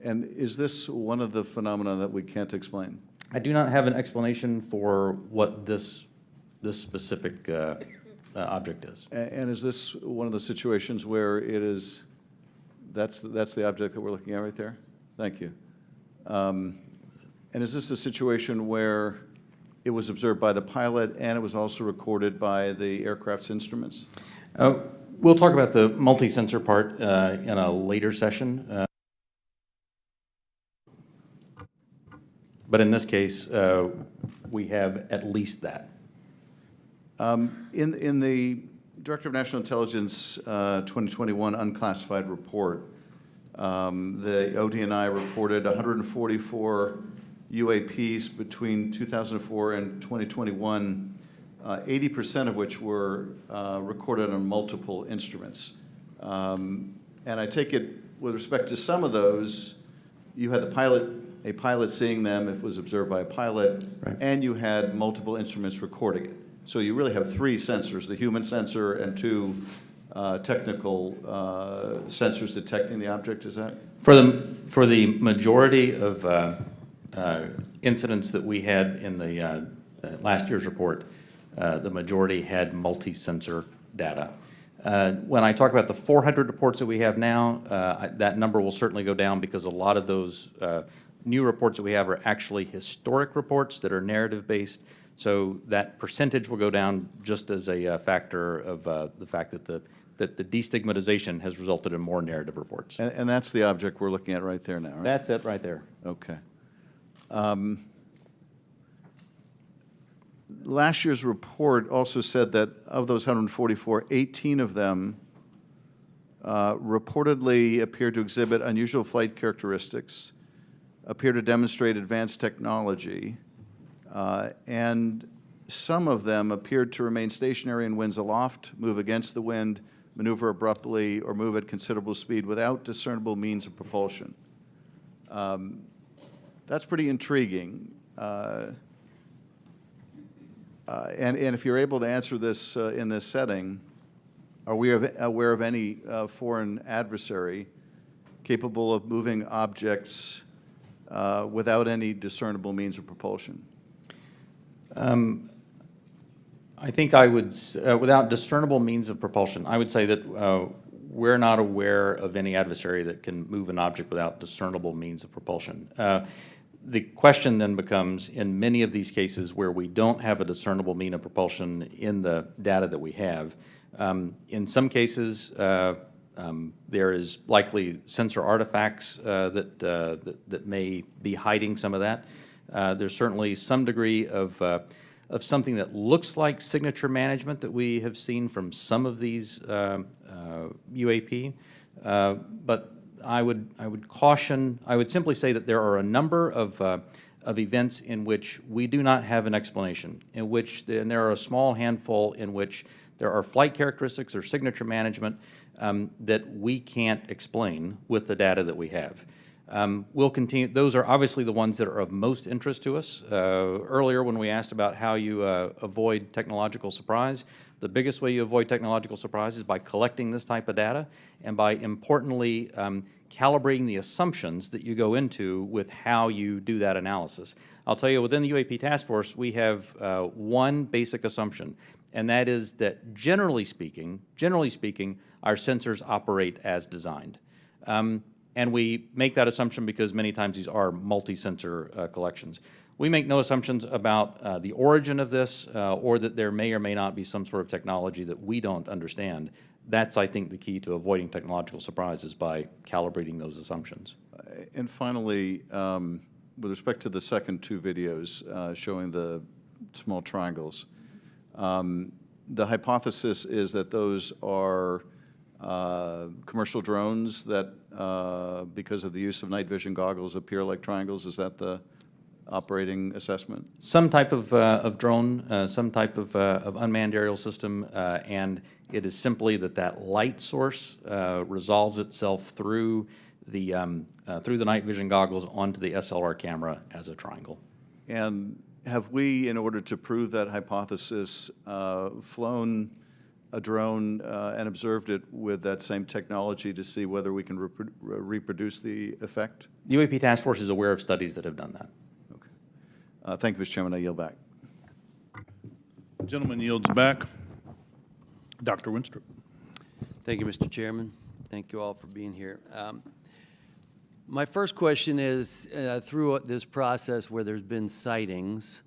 And is this one of the phenomena that we can't explain? I do not have an explanation for what this specific object is. And is this one of the situations where it is, that's the object that we're looking at right there? Thank you. And is this a situation where it was observed by the pilot and it was also recorded by the aircraft's instruments? We'll talk about the multi-sensor part in a later session. But in this case, we have at least that. In the Director of National Intelligence 2021 unclassified report, the ODNI reported 144 UAPs between 2004 and 2021, 80% of which were recorded on multiple instruments. And I take it, with respect to some of those, you had a pilot seeing them if it was observed by a pilot, right, and you had multiple instruments recording it. So you really have three sensors, the human sensor and two technical sensors detecting the object, is that? For the majority of incidents that we had in the last year's report, the majority had multi-sensor data. When I talk about the 400 reports that we have now, that number will certainly go down because a lot of those new reports that we have are actually historic reports that are narrative-based. So that percentage will go down just as a factor of the fact that the destigmatization has resulted in more narrative reports. And that's the object we're looking at right there now, right? That's it right there. Okay. Last year's report also said that of those 144, 18 of them reportedly appeared to exhibit unusual flight characteristics, appear to demonstrate advanced technology, and some of them appeared to remain stationary in winds aloft, move against the wind, maneuver abruptly, or move at considerable speed without discernible means of propulsion. That's pretty intriguing. And if you're able to answer this in this setting, are we aware of any foreign adversary capable of moving objects without any discernible means of propulsion? I think I would, without discernible means of propulsion, I would say that we're not aware of any adversary that can move an object without discernible means of propulsion. The question then becomes, in many of these cases where we don't have a discernible mean of propulsion in the data that we have, in some cases there is likely sensor artifacts that may be hiding some of that. There's certainly some degree of something that looks like signature management that we have seen from some of these UAP, but I would caution. I would simply say that there are a number of events in which we do not have an explanation, and there are a small handful in which there are flight characteristics or signature management that we can't explain with the data that we have. We'll continue. Those are obviously the ones that are of most interest to us. Earlier, when we asked about how you avoid technological surprise, the biggest way you avoid technological surprise is by collecting this type of data and by, importantly, calibrating the assumptions that you go into with how you do that analysis. I'll tell you, within the UAP task force, we have one basic assumption, and that is that generally speaking, our sensors operate as designed. And we make that assumption because many times these are multi-sensor collections. We make no assumptions about the origin of this or that there may or may not be some sort of technology that we don't understand. That's, I think, the key to avoiding technological surprises by calibrating those assumptions. And finally, with respect to the second two videos showing the small triangles, the hypothesis is that those are commercial drones that, because of the use of night vision goggles, appear like triangles. Is that the operating assessment? Some type of drone, some type of unmanned aerial system, and it is simply that light source resolves itself through the night vision goggles onto the SLR camera as a triangle. And have we, in order to prove that hypothesis, flown a drone and observed it with that same technology to see whether we can reproduce the effect? The UAP Task Force is aware of studies that have done that. Okay. Thank you, Mr. Chairman. I yield back. Gentleman yields back. Dr. Winstrup. Thank you, Mr. Chairman. Thank you all for being here. My first question is, through this process where there's been sightings,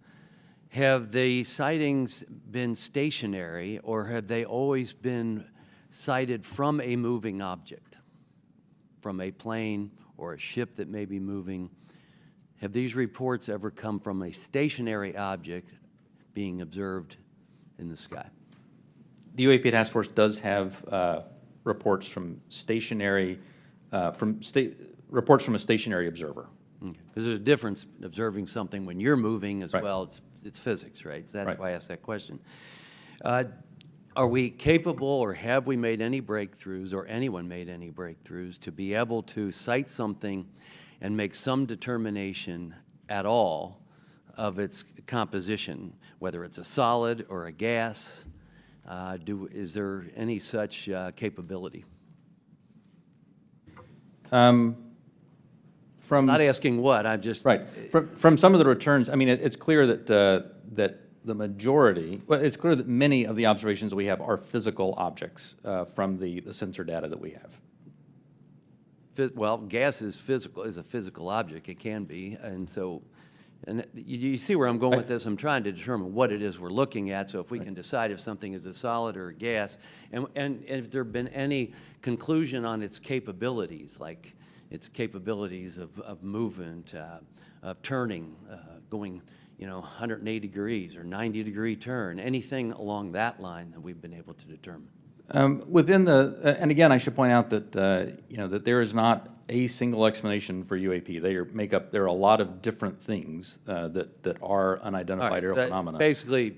have the sightings been stationary, or have they always been sighted from a moving object, from a plane or a ship that may be moving? Have these reports ever come from a stationary object being observed in the sky? The UAP Task Force does have reports from stationary, reports from a stationary observer. Because there's a difference observing something when you're moving as Right. well. It's physics, right? So that's Right. why I asked that question. Are we capable, or have we made any breakthroughs, or anyone made any breakthroughs, to be able to cite something and make some determination at all of its composition, whether it's a solid or a gas? Is there any such capability? From Not asking what, I'm just... Right. From some of the returns, I mean, it's clear that that the majority, well, it's clear that many of the observations we have are physical objects from the sensor data that we have. Well, gas is physical, is a physical object. It can be, and so, and you see where I'm going with this. I'm trying to determine what it is we're looking at. So if we can decide if something is a solid or a gas, and if there have been any conclusion on its capabilities, like its capabilities of movement, of turning, going, 180 degrees or 90-degree turn, anything along that line that we've been able to determine. Within the, and again, I should point out that, that there is not a single explanation for UAP. There are a lot of different things that are unidentified aerial phenomena. Basically,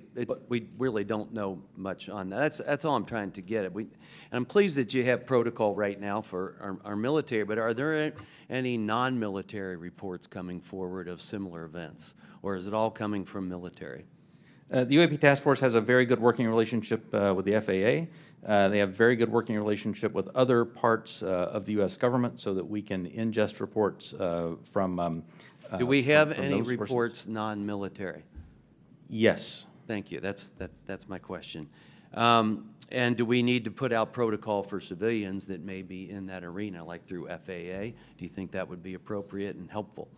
we really don't know much on that. That's all I'm trying to get at. And I'm pleased that you have protocol right now for our military, but are there any non-military reports coming forward of similar events, or is it all coming from military? The UAP Task Force has a very good working relationship with the FAA. They have very good working relationship with other parts of the U.S. government so that we can ingest reports from Do we have from any those sources. reports non-military? Yes. Thank you. That's my question. And do we need to put out protocol for civilians that may be in that arena, like through FAA? Do you think that would be appropriate and helpful?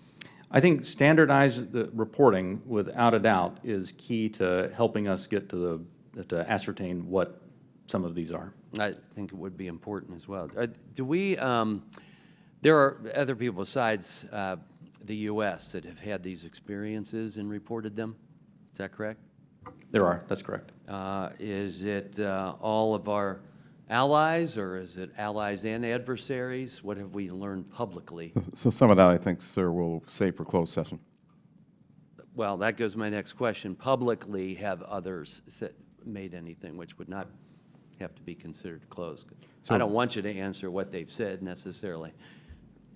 I think standardized reporting, without a doubt, is key to helping us get to ascertain what some of these are. I think it would be important as well. Do we, there are other people besides the U.S. that have had these experiences and reported them? Is that correct? There are, that's correct. Is it all of our allies, or is it allies and adversaries? What have we learned publicly? So some of that, I think, sir, we'll save for closed session. Well, that goes to my next question. Publicly, have others made anything which would not have to be considered closed? I don't want you to answer what they've said necessarily.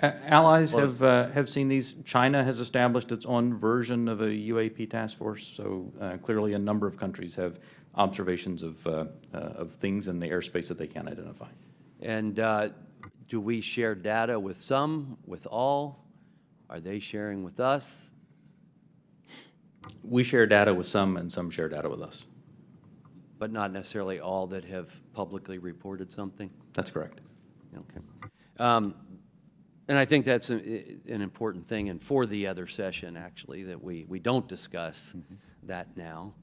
Allies have seen these. China has established its own version of a UAP task force, so clearly a number of countries have observations of things in the airspace that they can't identify. And do we share data with some, with all? Are they sharing with us? We share data with some, and some share data with us. But not necessarily all that have publicly reported something? That's correct. Okay. And I think that's an important thing, and for the other session, actually, that we don't discuss that now.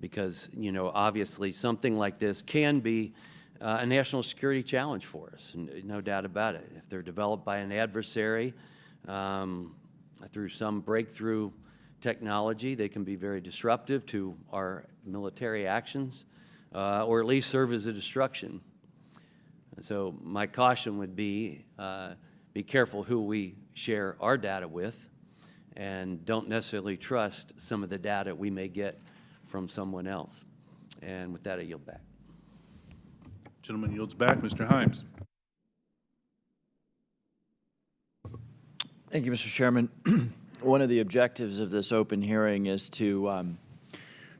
Because, obviously, something like this can be a national security challenge for us, no doubt about it. If they're developed by an adversary through some breakthrough technology, they can be very disruptive to our military actions, or at least serve as a distraction. So my caution would be careful who we share our data with, and don't necessarily trust some of the data we may get from someone else. And with that, I yield back. Gentleman yields back. Mr. Himes. Thank you, Mr. Chairman. One of the objectives of this open hearing is to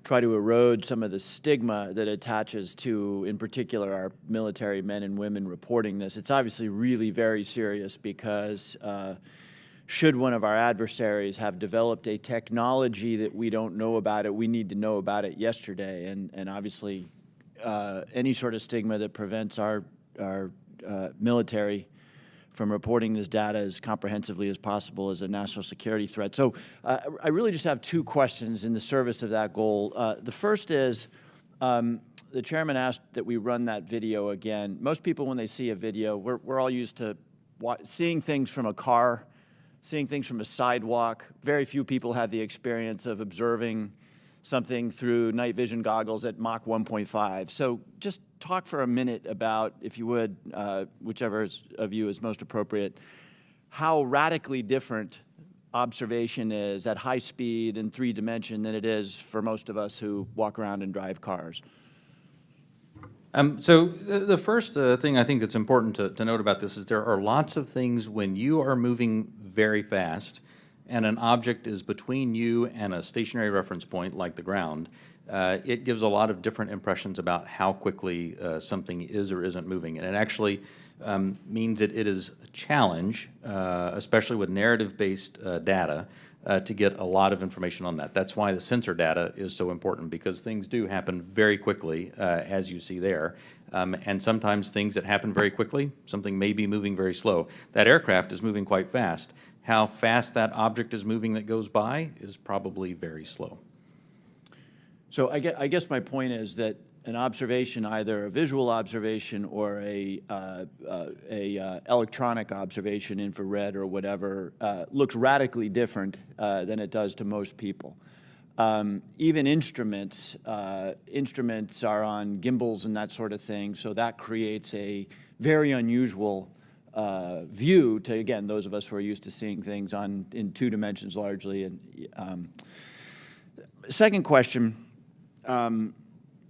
try to erode some of the stigma that attaches to, in particular, our military men and women reporting this. It's obviously really very serious because should one of our adversaries have developed a technology that we don't know about it, we need to know about it yesterday. And obviously, any sort of stigma that prevents our military from reporting this data as comprehensively as possible as a national security threat. So I really just have two questions in the service of that goal. The first is, the chairman asked that we run that video again. Most people, when they see a video, we're all used to seeing things from a car, seeing things from a sidewalk. Very few people have the experience of observing something through night vision goggles at Mach 1.5. So just talk for a minute about, if you would, whichever of you is most appropriate, how radically different observation is at high speed and 3-dimension than it is for most of us who walk around and drive cars. So the first thing I think that's important to note about this is there are lots of things when you are moving very fast and an object is between you and a stationary reference point like the ground, it gives a lot of different impressions about how quickly something is or isn't moving. And it actually means that it is a challenge, especially with narrative-based data, to get a lot of information on that. That's why the sensor data is so important, because things do happen very quickly, as you see there. And sometimes things that happen very quickly, something may be moving very slow. That aircraft is moving quite fast. How fast that object is moving that goes by is probably very slow. So I guess my point is that an observation, either a visual observation or a electronic observation, infrared or whatever, looks radically different than it does to most people. Even instruments are on gimbals and that sort of thing, so that creates a very unusual view to, again, those of us who are used to seeing things in 2 dimensions largely. And second question.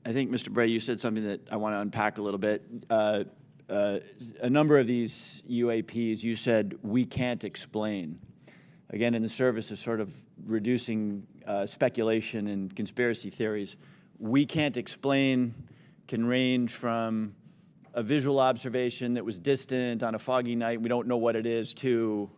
I think, Mr. Bray, you said something that I want to unpack a little bit. A number of these UAPs, you said, we can't explain. Again, in the service of sort of reducing speculation and conspiracy theories, we can't explain can range from a visual observation that was distant on a foggy night, we don't know what it is, to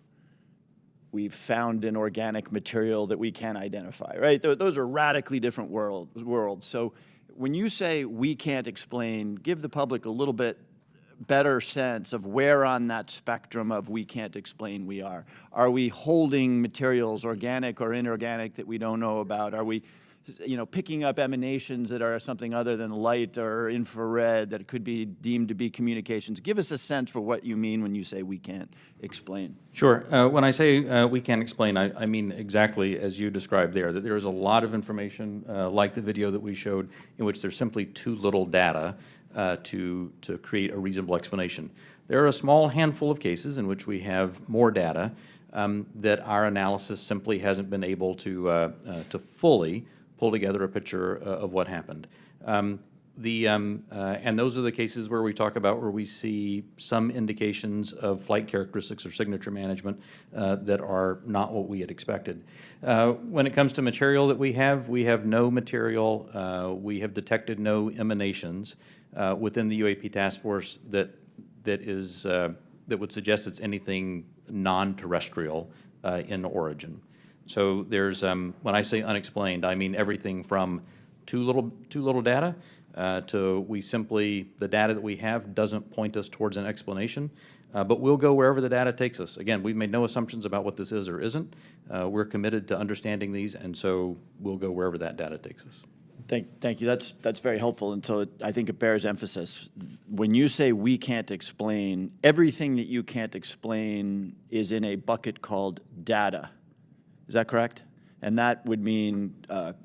we've found an organic material that we can't identify, right? Those are radically different worlds. So when you say we can't explain, give the public a little bit better sense of where on that spectrum of we can't explain we are. Are we holding materials, organic or inorganic, that we don't know about? Are we, picking up emanations that are something other than light or infrared that could be deemed to be communications? Give us a sense for what you mean when you say we can't explain. Sure. When I say we can't explain, I mean exactly as you described there, that there is a lot of information, like the video that we showed, in which there's simply too little data to create a reasonable explanation. There are a small handful of cases in which we have more data that our analysis simply hasn't been able to fully pull together a picture of what happened. And those are the cases where we talk about where we see some indications of flight characteristics or signature management that are not what we had expected. When it comes to material that we have no material. We have detected no emanations within the UAP task force that would suggest it's anything non-terrestrial in origin. So there's, when I say unexplained, I mean everything from too little data to the data that we have doesn't point us towards an explanation, but we'll go wherever the data takes us. Again, we've made no assumptions about what this is or isn't. We're committed to understanding these, and so we'll go wherever that data takes us. Thank you. That's very helpful, and so I think it bears emphasis. When you say we can't explain, everything that you can't explain is in a bucket called data. Is that correct? And that would mean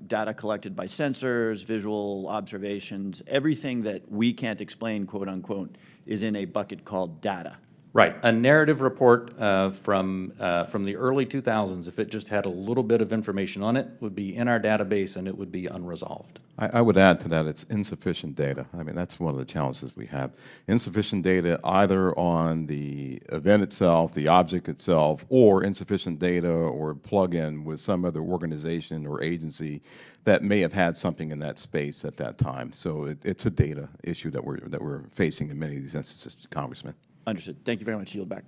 data collected by sensors, visual observations, everything that we can't explain, quote unquote, is in a bucket called data. Right. A narrative report from the early 2000s, if it just had a little bit of information on it, would be in our database and it would be unresolved. I would add to that, it's insufficient data. I mean, that's one of the challenges we have. Insufficient data either on the event itself, the object itself, or insufficient data or plug-in with some other organization or agency that may have had something in that space at that time. So it's a data issue that we're facing in many of these instances, Congressman. Understood. Thank you very much. Yield back.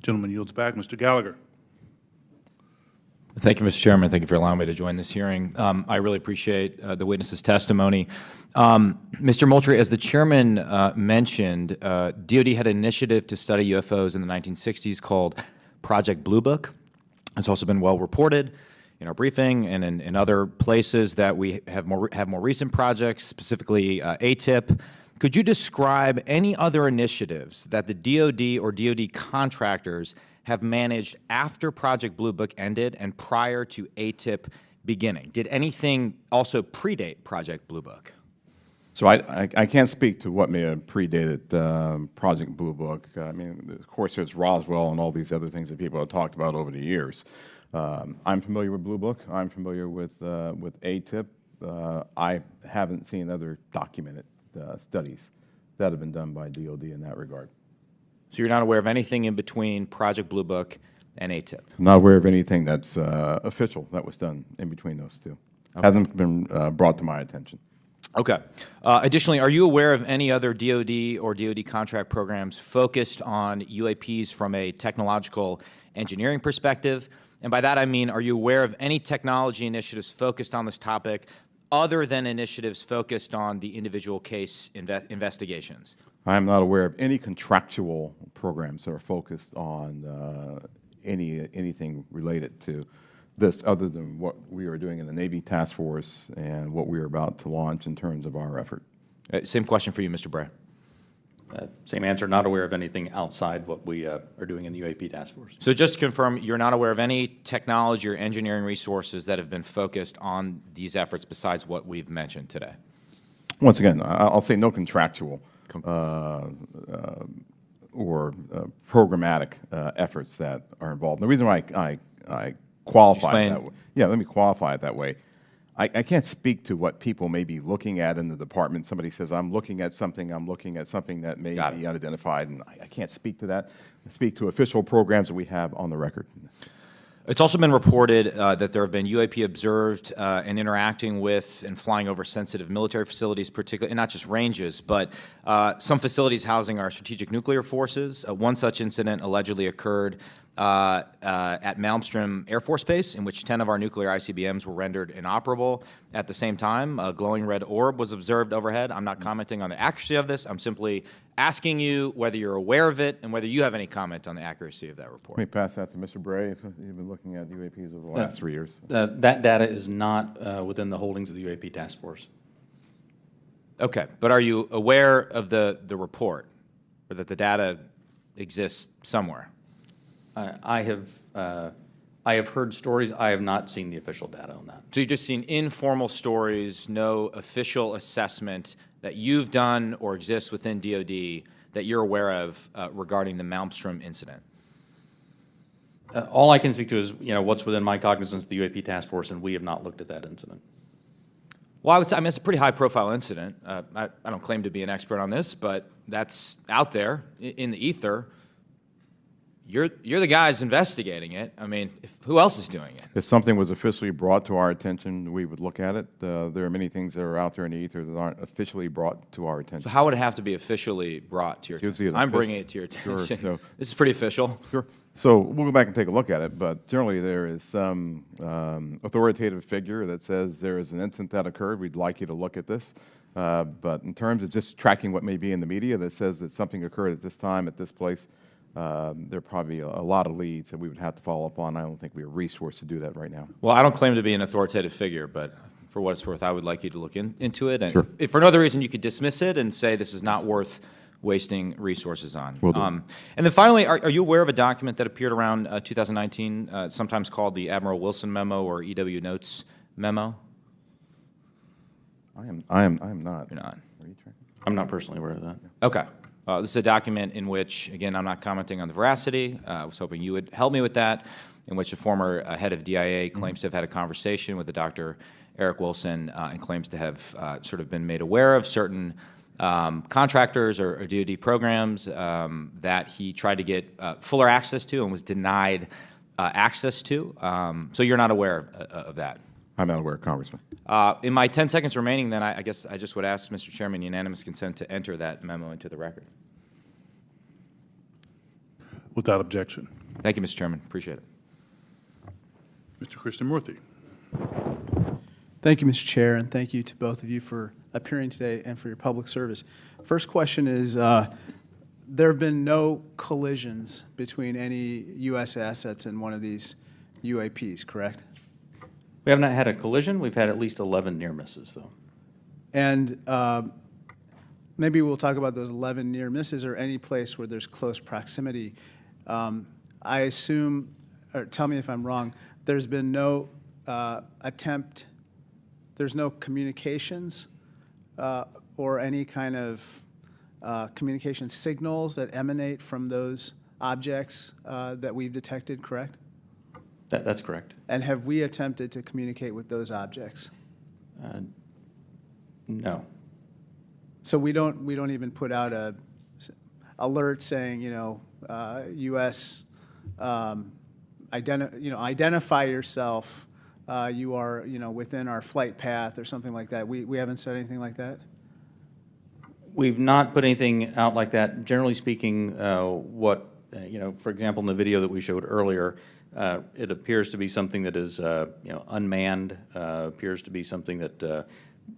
Gentleman yields back. Mr. Gallagher. Thank you, Mr. Chairman. Thank you for allowing me to join this hearing. I really appreciate the witness's testimony. Mr. Moultrie, as the chairman mentioned, DoD had an initiative to study UFOs in the 1960s called Project Blue Book. It's also been well reported in our briefing and in other places that we have more recent projects, specifically ATIP. Could you describe any other initiatives that the DoD or DoD contractors have managed after Project Blue Book ended and prior to ATIP beginning? Did anything also predate Project Blue Book? So I can't speak to what may have predated Project Blue Book. I mean, of course, there's Roswell and all these other things that people have talked about over the years. I'm familiar with Blue Book. I'm familiar with ATIP. I haven't seen other documented studies that have been done by DoD in that regard. So you're not aware of anything in between Project Blue Book and ATIP? I'm not aware of anything that's official that was done in between those two. Okay. Hasn't been brought to my attention. Okay. Additionally, are you aware of any other DoD or DoD contract programs focused on UAPs from a technological engineering perspective? And by that I mean, are you aware of any technology initiatives focused on this topic other than initiatives focused on the individual case investigations? I am not aware of any contractual programs that are focused on anything related to this other than what we are doing in the Navy Task Force and what we are about to launch in terms of our effort. Same question for you, Mr. Bray. Same answer, not aware of anything outside what we are doing in the UAP Task Force. So just to confirm, you're not aware of any technology or engineering resources that have been focused on these efforts besides what we've mentioned today? Once again, I'll say no contractual or programmatic efforts that are involved. And the reason why I qualify it that way, let me qualify it that way. I can't speak to what people may be looking at in the department. Somebody says, I'm looking at something that may be unidentified, and I can't speak to that. I speak to official programs that we have on the record. It's also been reported that there have been UAP observed and interacting with and flying over sensitive military facilities, particularly, and not just ranges, but some facilities housing our strategic nuclear forces. One such incident allegedly occurred at Malmstrom Air Force Base, in which 10 of our nuclear ICBMs were rendered inoperable. At the same time, a glowing red orb was observed overhead. I'm not commenting on the accuracy of this. I'm simply asking you whether you're aware of it and whether you have any comment on the accuracy of that report. Let me pass that to Mr. Bray, if you've been looking at UAPs over the last 3 years. That data is not within the holdings of the UAP Task Force. Okay, but are you aware of the report, or that the data exists somewhere? I have heard stories. I have not seen the official data on that. So you've just seen informal stories, no official assessment that you've done or exists within DoD that you're aware of regarding the Malmstrom incident? All I can speak to is what's within my cognizance of the UAP Task Force, and we have not looked at that incident. Well, I would say, it's a pretty high-profile incident. I don't claim to be an expert on this, but that's out there in the ether. You're the guys investigating it. I mean, who else is doing it? If something was officially brought to our attention, we would look at it. There are many things that are out there in the ether that aren't officially brought to our attention. So how would it have to be officially brought to your attention? I'm bringing it to your attention. Sure, this is pretty official. Sure. So we'll go back and take a look at it, but generally there is some authoritative figure that says there is an incident that occurred. We'd like you to look at this. But in terms of just tracking what may be in the media that says that something occurred at this time, at this place, there are probably a lot of leads that we would have to follow up on. I don't think we are resourced to do that right now. Well, I don't claim to be an authoritative figure, but for what it's worth, I would like you to look into it. And Sure. if for no other reason, you could dismiss it and say this is not worth wasting resources on. Will do. And then finally, are you aware of a document that appeared around 2019, sometimes called the Admiral Wilson Memo or EW Notes Memo? I am not. You're not. Are you tracking? I'm not personally aware of that. Okay. This is a document in which, again, I'm not commenting on the veracity. I was hoping you would help me with that, in which a former head of DIA claims to have had a conversation with the Dr. Eric Wilson and claims to have sort of been made aware of certain contractors or DoD programs that he tried to get fuller access to and was denied access to. So you're not aware of that? I'm not aware, Congressman. In my 10 seconds remaining, then, I guess I just would ask, Mr. Chairman, unanimous consent to enter that memo into the record. Without objection. Thank you, Mr. Chairman. Appreciate it. Mr. Krishnamurthy. Thank you, Mr. Chair, and thank you to both of you for appearing today and for your public service. First question is, there have been no collisions between any U.S. assets and one of these UAPs, correct? We have not had a collision. We've had at least 11 near misses, though. And maybe we'll talk about those 11 near misses or any place where there's close proximity. I assume, or tell me if I'm wrong, there's been no attempt, there's no communications or any kind of communication signals that emanate from those objects that we've detected, correct? That's correct. And have we attempted to communicate with those objects? No. So we don't even put out a alert saying, U.S. Identify yourself. You are, within our flight path or something like that. We haven't said anything like that. We've not put anything out like that. Generally speaking, for example, in the video that we showed earlier, it appears to be something that is, unmanned, appears to be something that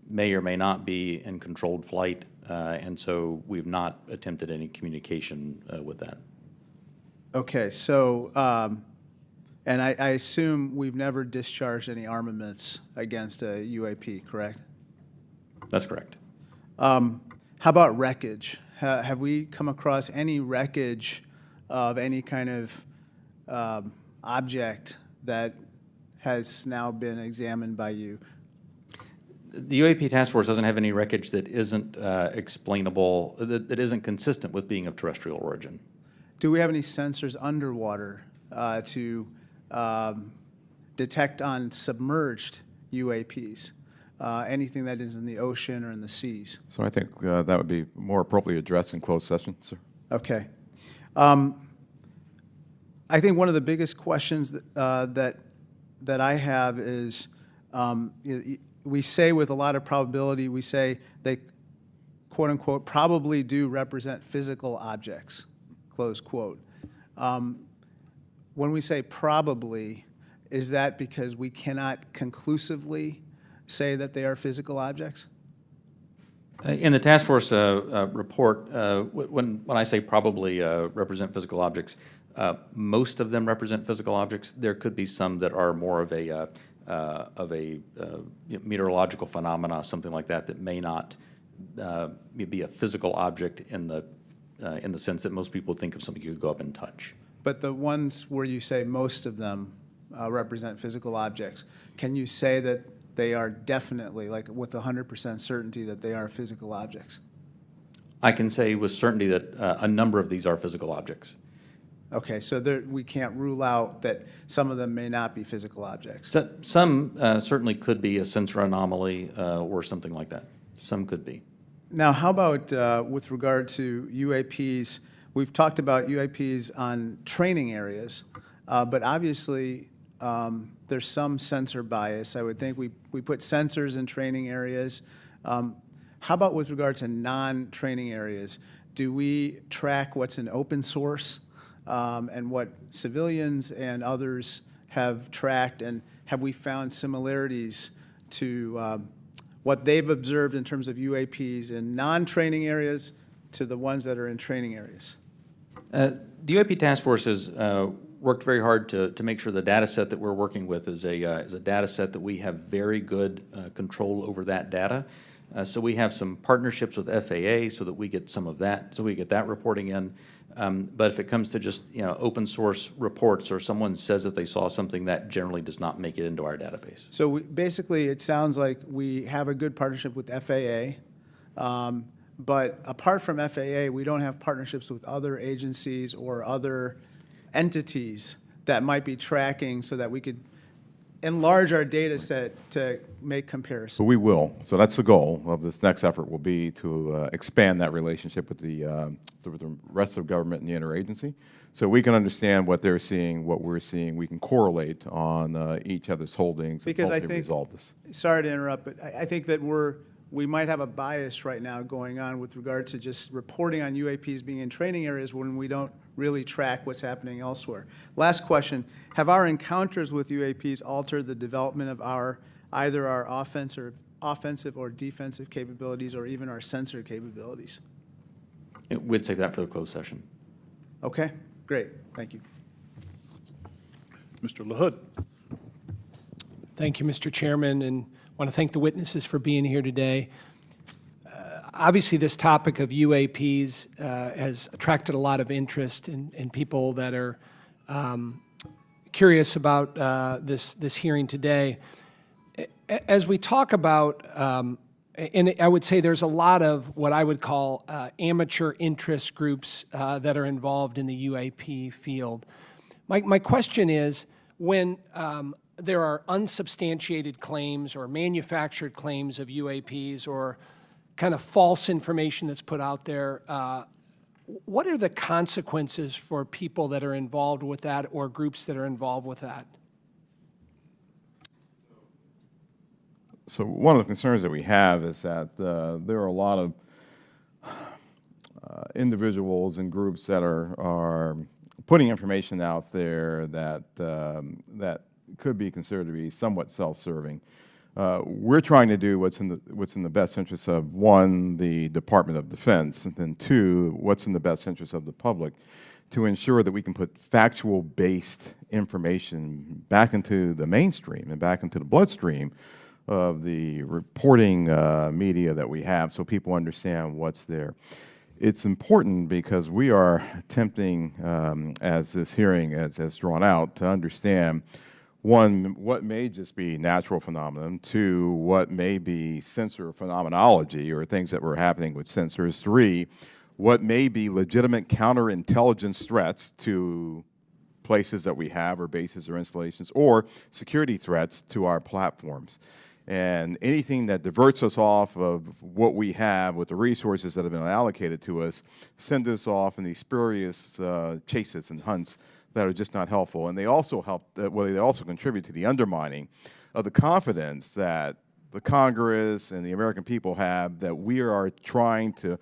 may or may not be in controlled flight, and so we've not attempted any communication with that. Okay, so, and I assume we've never discharged any armaments against a UAP, correct? That's correct. How about wreckage? Have we come across any wreckage of any kind of object that has now been examined by you? The UAP task force doesn't have any wreckage that isn't explainable, that isn't consistent with being of terrestrial origin. Do we have any sensors underwater to detect on submerged UAPs? Anything that is in the ocean or in the seas? So I think that would be more appropriately addressed in closed session, sir. Okay. I think one of the biggest questions that I have is, we say with a lot of probability, we say they, quote unquote, probably do represent physical objects, close quote. When we say probably, is that because we cannot conclusively say that they are physical objects? In the task force report, when I say probably represent physical objects, most of them represent physical objects. There could be some that are more of a meteorological phenomena, something like that, that may not be a physical object in the sense that most people think of something you could go up and touch. But the ones where you say most of them represent physical objects, can you say that they are definitely, like with 100% certainty, that they are physical objects? I can say with certainty that a number of these are physical objects. Okay, so we can't rule out that some of them may not be physical objects. So, some certainly could be a sensor anomaly or something like that. Some could be. Now, how about with regard to UAPs? We've talked about UAPs on training areas, but obviously there's some sensor bias. I would think we put sensors in training areas. How about with regard to non-training areas? Do we track what's in open source and what civilians and others have tracked? And have we found similarities to what they've observed in terms of UAPs in non-training areas to the ones that are in training areas? The UAP task force has worked very hard to make sure the data set that we're working with is a data set that we have very good control over that data. So we have some partnerships with FAA so that we get some of that, so we get that reporting in. But if it comes to just open source reports or someone says that they saw something, that generally does not make it into our database. So basically, it sounds like we have a good partnership with FAA, but apart from FAA, we don't have partnerships with other agencies or other entities that might be tracking so that we could enlarge our data set to make comparisons. So we will. So that's the goal of this next effort, will be to expand that relationship with the rest of government and the interagency, so we can understand what they're seeing, what we're seeing. We can correlate on each other's holdings Because and I hopefully think, resolve this. sorry to interrupt, but I think that we might have a bias right now going on with regard to just reporting on UAPs being in training areas when we don't really track what's happening elsewhere. Last question, have our encounters with UAPs altered the development of either our offensive or defensive capabilities or even our sensor capabilities? We'd save that for the closed session. Okay, great, thank you. Mr. LaHood. Thank you, Mr. Chairman, and want to thank the witnesses for being here today. Obviously, this topic of UAPs has attracted a lot of interest in people that are curious about this hearing today. As we talk about, and I would say there's a lot of what I would call amateur interest groups that are involved in the UAP field. My question is, when there are unsubstantiated claims or manufactured claims of UAPs or kind of false information that's put out there, what are the consequences for people that are involved with that or groups that are involved with that? So one of the concerns that we have is that there are a lot of individuals and groups that are putting information out there that could be considered to be somewhat self-serving. We're trying to do what's in the best interest of, one, the Department of Defense, and then two, what's in the best interest of the public, to ensure that we can put factual-based information back into the mainstream and back into the bloodstream of the reporting media that we have, so people understand what's there. It's important because we are attempting, as this hearing has drawn out, to understand, one, what may just be natural phenomenon, two, what may be sensor phenomenology or things that were happening with sensors, three, what may be legitimate counterintelligence threats to places that we have or bases or installations, or security threats to our platforms. And anything that diverts us off of what we have with the resources that have been allocated to us, send us off in these spurious chases and hunts that are just not helpful. And they also they also contribute to the undermining of the confidence that the Congress and the American people have that we are trying to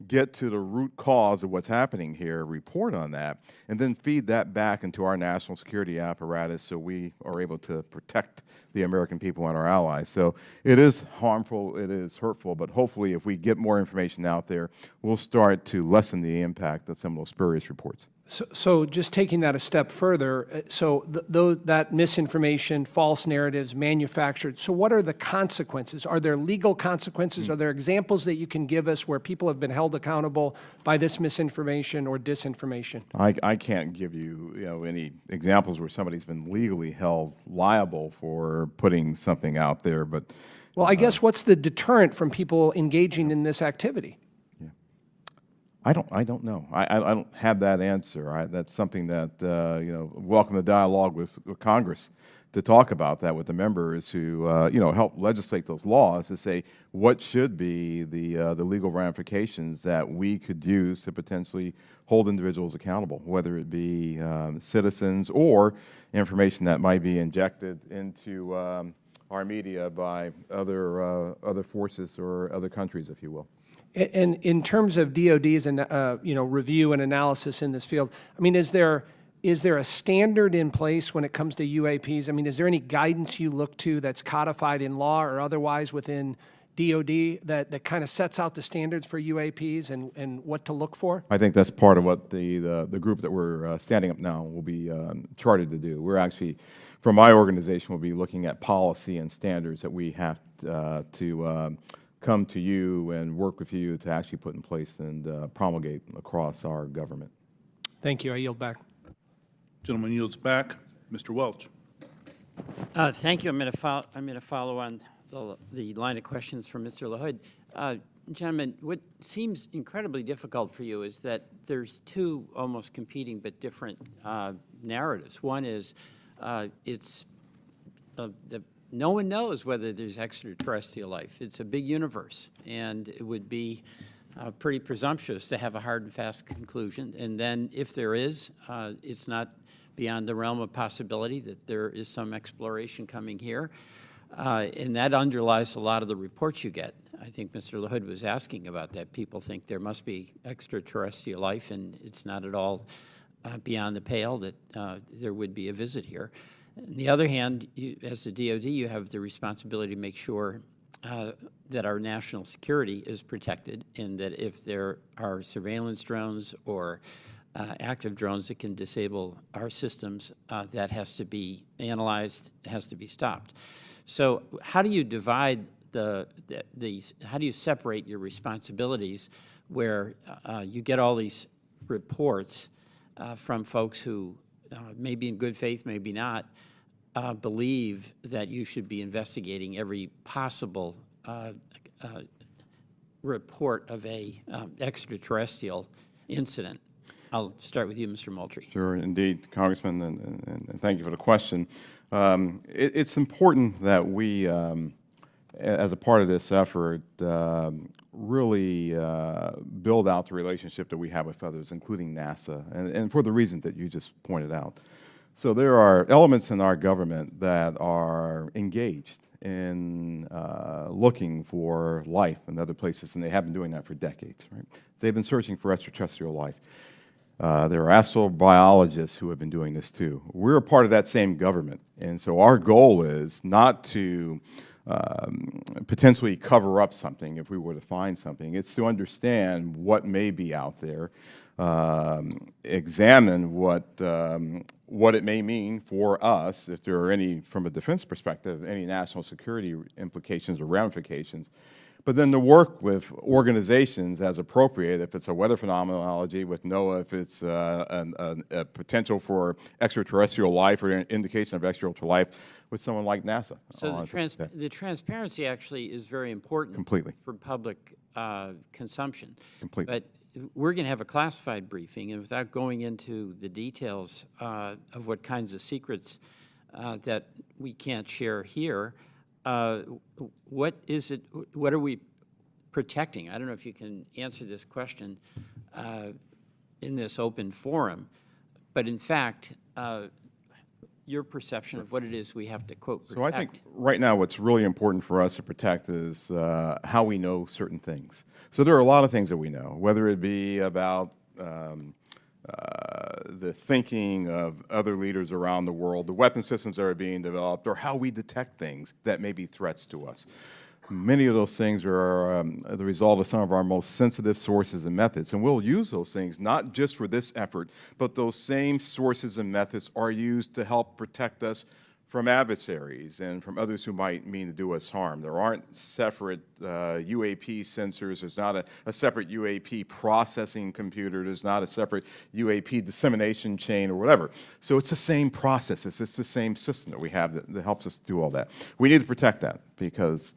get to the root cause of what's happening here, report on that, and then feed that back into our national security apparatus so we are able to protect the American people and our allies. So it is harmful, it is hurtful, but hopefully if we get more information out there, we'll start to lessen the impact of some of those spurious reports. So just taking that a step further, so that misinformation, false narratives, manufactured, so what are the consequences? Are there legal consequences? Are there examples that you can give us where people have been held accountable by this misinformation or disinformation? I can't give you, any examples where somebody's been legally held liable for putting something out there, but... Well, I guess what's the deterrent from people engaging in this activity? I don't know. I don't have that answer. That's something that, welcome the dialogue with Congress to talk about that with the members who, help legislate those laws to say what should be the legal ramifications that we could use to potentially hold individuals accountable, whether it be citizens or information that might be injected into our media by other forces or other countries, if you will. And in terms of DOD's review and analysis in this field, I mean, is there a standard in place when it comes to UAPs? I mean, is there any guidance you look to that's codified in law or otherwise within DOD that kind of sets out the standards for UAPs and what to look for? I think that's part of what the group that we're standing up now will be chartered to do. We're actually, from my organization, we'll be looking at policy and standards that we have to come to you and work with you to actually put in place and promulgate across our government. Thank you. I yield back. Gentleman yields back. Mr. Welch. Thank you. I'm going to follow on the line of questions from Mr. LaHood. Gentlemen, what seems incredibly difficult for you is that there's two almost competing but different narratives. One is no one knows whether there's extraterrestrial life. It's a big universe, and it would be pretty presumptuous to have a hard and fast conclusion. And then if there is, it's not beyond the realm of possibility that there is some exploration coming here. And that underlies a lot of the reports you get. I think Mr. LaHood was asking about that. People think there must be extraterrestrial life, and it's not at all beyond the pale that there would be a visit here. On the other hand, as the DoD, you have the responsibility to make sure that our national security is protected, and that if there are surveillance drones or active drones that can disable our systems, that has to be analyzed, has to be stopped. So how do you divide how do you separate your responsibilities where you get all these reports from folks who maybe in good faith, maybe not, believe that you should be investigating every possible report of a extraterrestrial incident? I'll start with you, Mr. Moultrie. Sure, indeed, Congressman, and thank you for the question. It's important that we, as a part of this effort, really build out the relationship that we have with others, including NASA, and for the reasons that you just pointed out. So there are elements in our government that are engaged in looking for life in other places, and they have been doing that for decades, right? They've been searching for extraterrestrial life. There are astrobiologists who have been doing this too. We're a part of that same government, and so our goal is not to potentially cover up something if we were to find something. It's to understand what may be out there, examine what it may mean for us, if there are any, from a defense perspective, any national security implications or ramifications, but then to work with organizations as appropriate, if it's a weather phenomenology with NOAA, if it's a potential for extraterrestrial life or an indication of extraterrestrial life with someone like NASA. So the transparency actually is very important. Completely. For public consumption. Completely. But we're going to have a classified briefing, and without going into the details of what kinds of secrets that we can't share here, what is it, what are we protecting? I don't know if you can answer this question in this open forum, but in fact, your perception of what it is we have to, quote, protect. So I think right now what's really important for us to protect is how we know certain things. So there are a lot of things that we know, whether it be about the thinking of other leaders around the world, the weapon systems that are being developed, or how we detect things that may be threats to us. Many of those things are the result of some of our most sensitive sources and methods, and we'll use those things not just for this effort, but those same sources and methods are used to help protect us from adversaries and from others who might mean to do us harm. There aren't separate UAP sensors. There's not a separate UAP processing computer. There's not a separate UAP dissemination chain or whatever. So it's the same process. It's the same system that we have that helps us do all that. We need to protect that because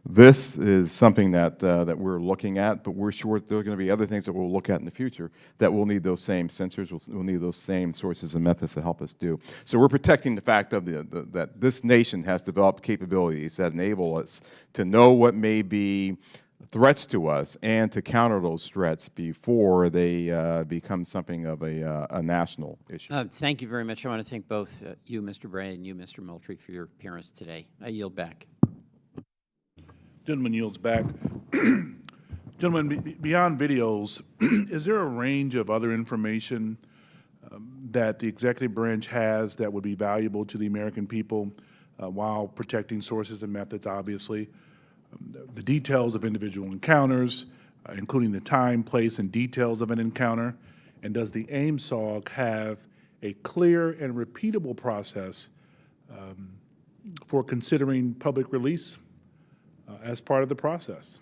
this is something that we're looking at, but we're sure there are going to be other things that we'll look at in the future that will need those same sensors, we'll need those same sources and methods to help us do. So we're protecting the fact of that this nation has developed capabilities that enable us to know what may be threats to us and to counter those threats before they become something of a national issue. Thank you very much. I want to thank both you, Mr. Bray, and you, Mr. Moultrie, for your appearance today. I yield back. Gentleman yields back. Gentlemen, beyond videos, is there a range of other information that the executive branch has that would be valuable to the American people while protecting sources and methods, obviously? The details of individual encounters, including the time, place, and details of an encounter? And does the Aimsog have a clear and repeatable process for considering public release as part of the process?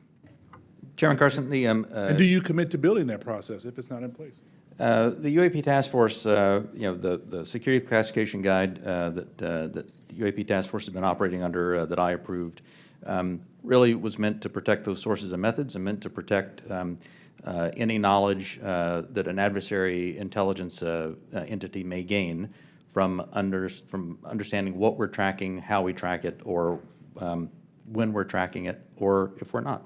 Chairman Carson, and do you commit to building that process if it's not in place? The UAP Task Force, the security classification guide that the UAP Task Force has been operating under that I approved really was meant to protect those sources and methods and meant to protect any knowledge that an adversary intelligence entity may gain from understanding what we're tracking, how we track it, or when we're tracking it, or if we're not.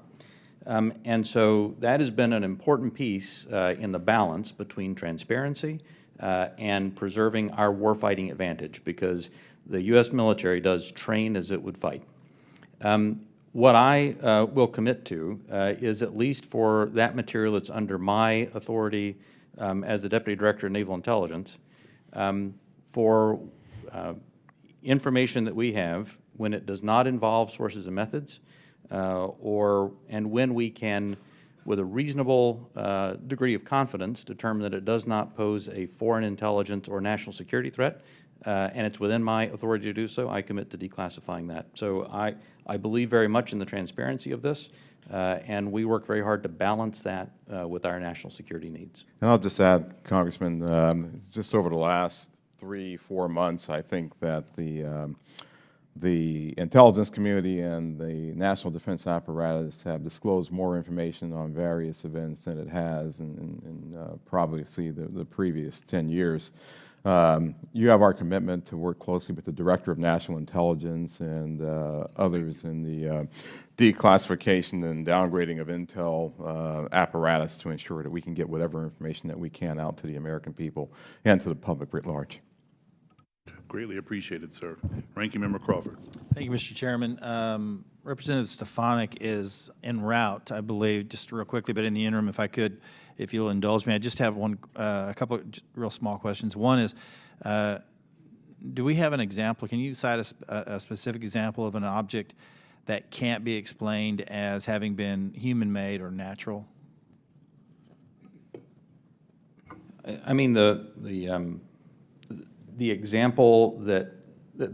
And so that has been an important piece in the balance between transparency and preserving our warfighting advantage, because the U.S. military does train as it would fight. What I will commit to is, at least for that material that's under my authority as the Deputy Director of Naval Intelligence, for information that we have when it does not involve sources and methods, and when we can, with a reasonable degree of confidence, determine that it does not pose a foreign intelligence or national security threat, and it's within my authority to do so, I commit to declassifying that. So I believe very much in the transparency of this, and we work very hard to balance that with our national security needs. And I'll just add, Congressman, just over the last 3-4 months, I think that the intelligence community and the national defense apparatus have disclosed more information on various events than it has in probably the previous 10 years. You have our commitment to work closely with the Director of National Intelligence and others in the declassification and downgrading of intel apparatus to ensure that we can get whatever information that we can out to the American people and to the public writ large. Greatly appreciated, sir. Ranking Member Crawford. Thank you, Mr. Chairman. Representative Stefanik is en route, I believe, just real quickly, but in the interim, if I could, if you'll indulge me, I just have a couple of real small questions. One is, do we have an example? Can you cite a specific example of an object that can't be explained as having been human-made or natural? I mean, the example that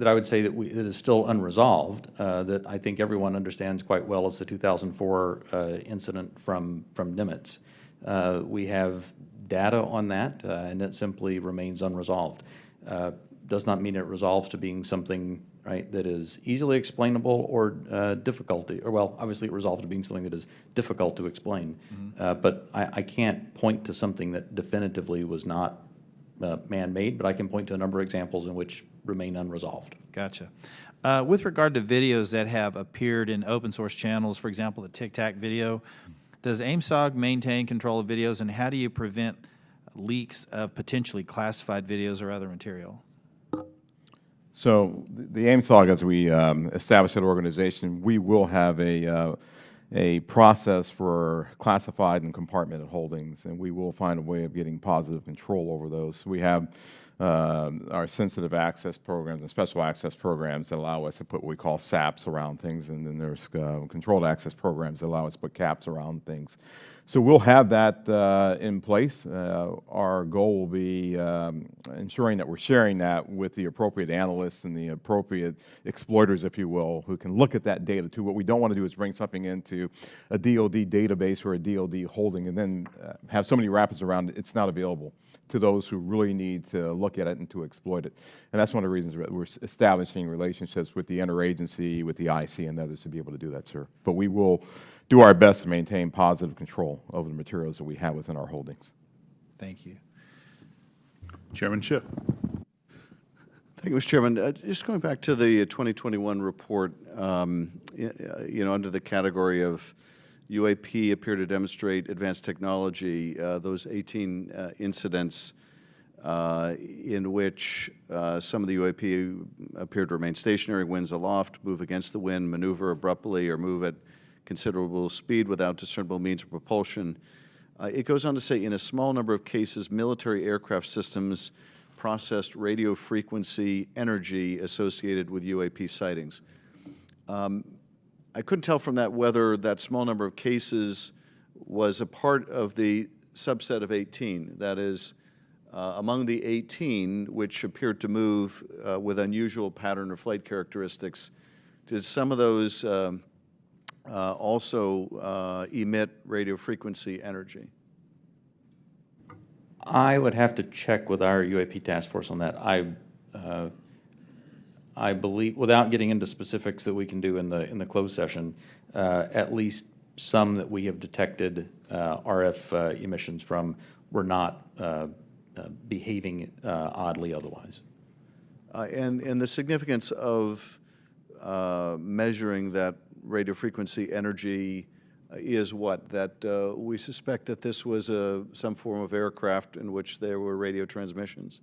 I would say that is still unresolved, that I think everyone understands quite well, is the 2004 incident from Nimitz. We have data on that, and it simply remains unresolved. Does not mean it resolves to being something, right, that is easily explainable or well, obviously it resolves to being something that is difficult to explain. But I can't point to something that definitively was not man-made, but I can point to a number of examples in which remain unresolved. Gotcha. With regard to videos that have appeared in open source channels, for example, the Tic Tac video, does Aimsog maintain control of videos, and how do you prevent leaks of potentially classified videos or other material? So the Aimsog, as we established that organization, we will have a process for classified and compartmented holdings, and we will find a way of getting positive control over those. We have our sensitive access programs and special access programs that allow us to put what we call SAPs around things, and then there's controlled access programs that allow us to put caps around things. So we'll have that in place. Our goal will be ensuring that we're sharing that with the appropriate analysts and the appropriate exploiters, if you will, who can look at that data too. What we don't want to do is bring something into a DoD database or a DoD holding and then have so many wrappers around it, it's not available to those who really need to look at it and to exploit it. And that's one of the reasons we're establishing relationships with the interagency, with the IC and others to be able to do that, sir. But we will do our best to maintain positive control over the materials that we have within our holdings. Thank you. Chairman Schiff. Thank you, Mr. Chairman. Just going back to the 2021 report, you know, under the category of UAP appear to demonstrate advanced technology, those 18 incidents in which some of the UAP appear to remain stationary, winds aloft, move against the wind, maneuver abruptly, or move at considerable speed without discernible means of propulsion. It goes on to say, in a small number of cases, military aircraft systems processed radio frequency energy associated with UAP sightings. I couldn't tell from that whether that small number of cases was a part of the subset of 18, that is, among the 18 which appeared to move with unusual pattern or flight characteristics, did some of those also emit radio frequency energy? I would have to check with our UAP task force on that. I believe, without getting into specifics that we can do in the closed session, at least some that we have detected RF emissions from were not behaving oddly otherwise. And the significance of measuring that radio frequency energy is what? That we suspect that this was some form of aircraft in which there were radio transmissions?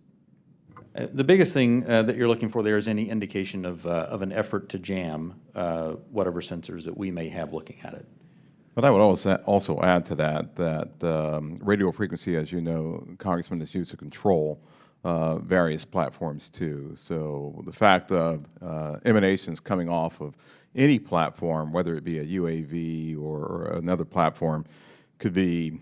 The biggest thing that you're looking for there is any indication of an effort to jam whatever sensors that we may have looking at it. But I would also add to that radio frequency, as you know, Congressman, is used to control various platforms too. So the fact of emanations coming off of any platform, whether it be a UAV or another platform, could be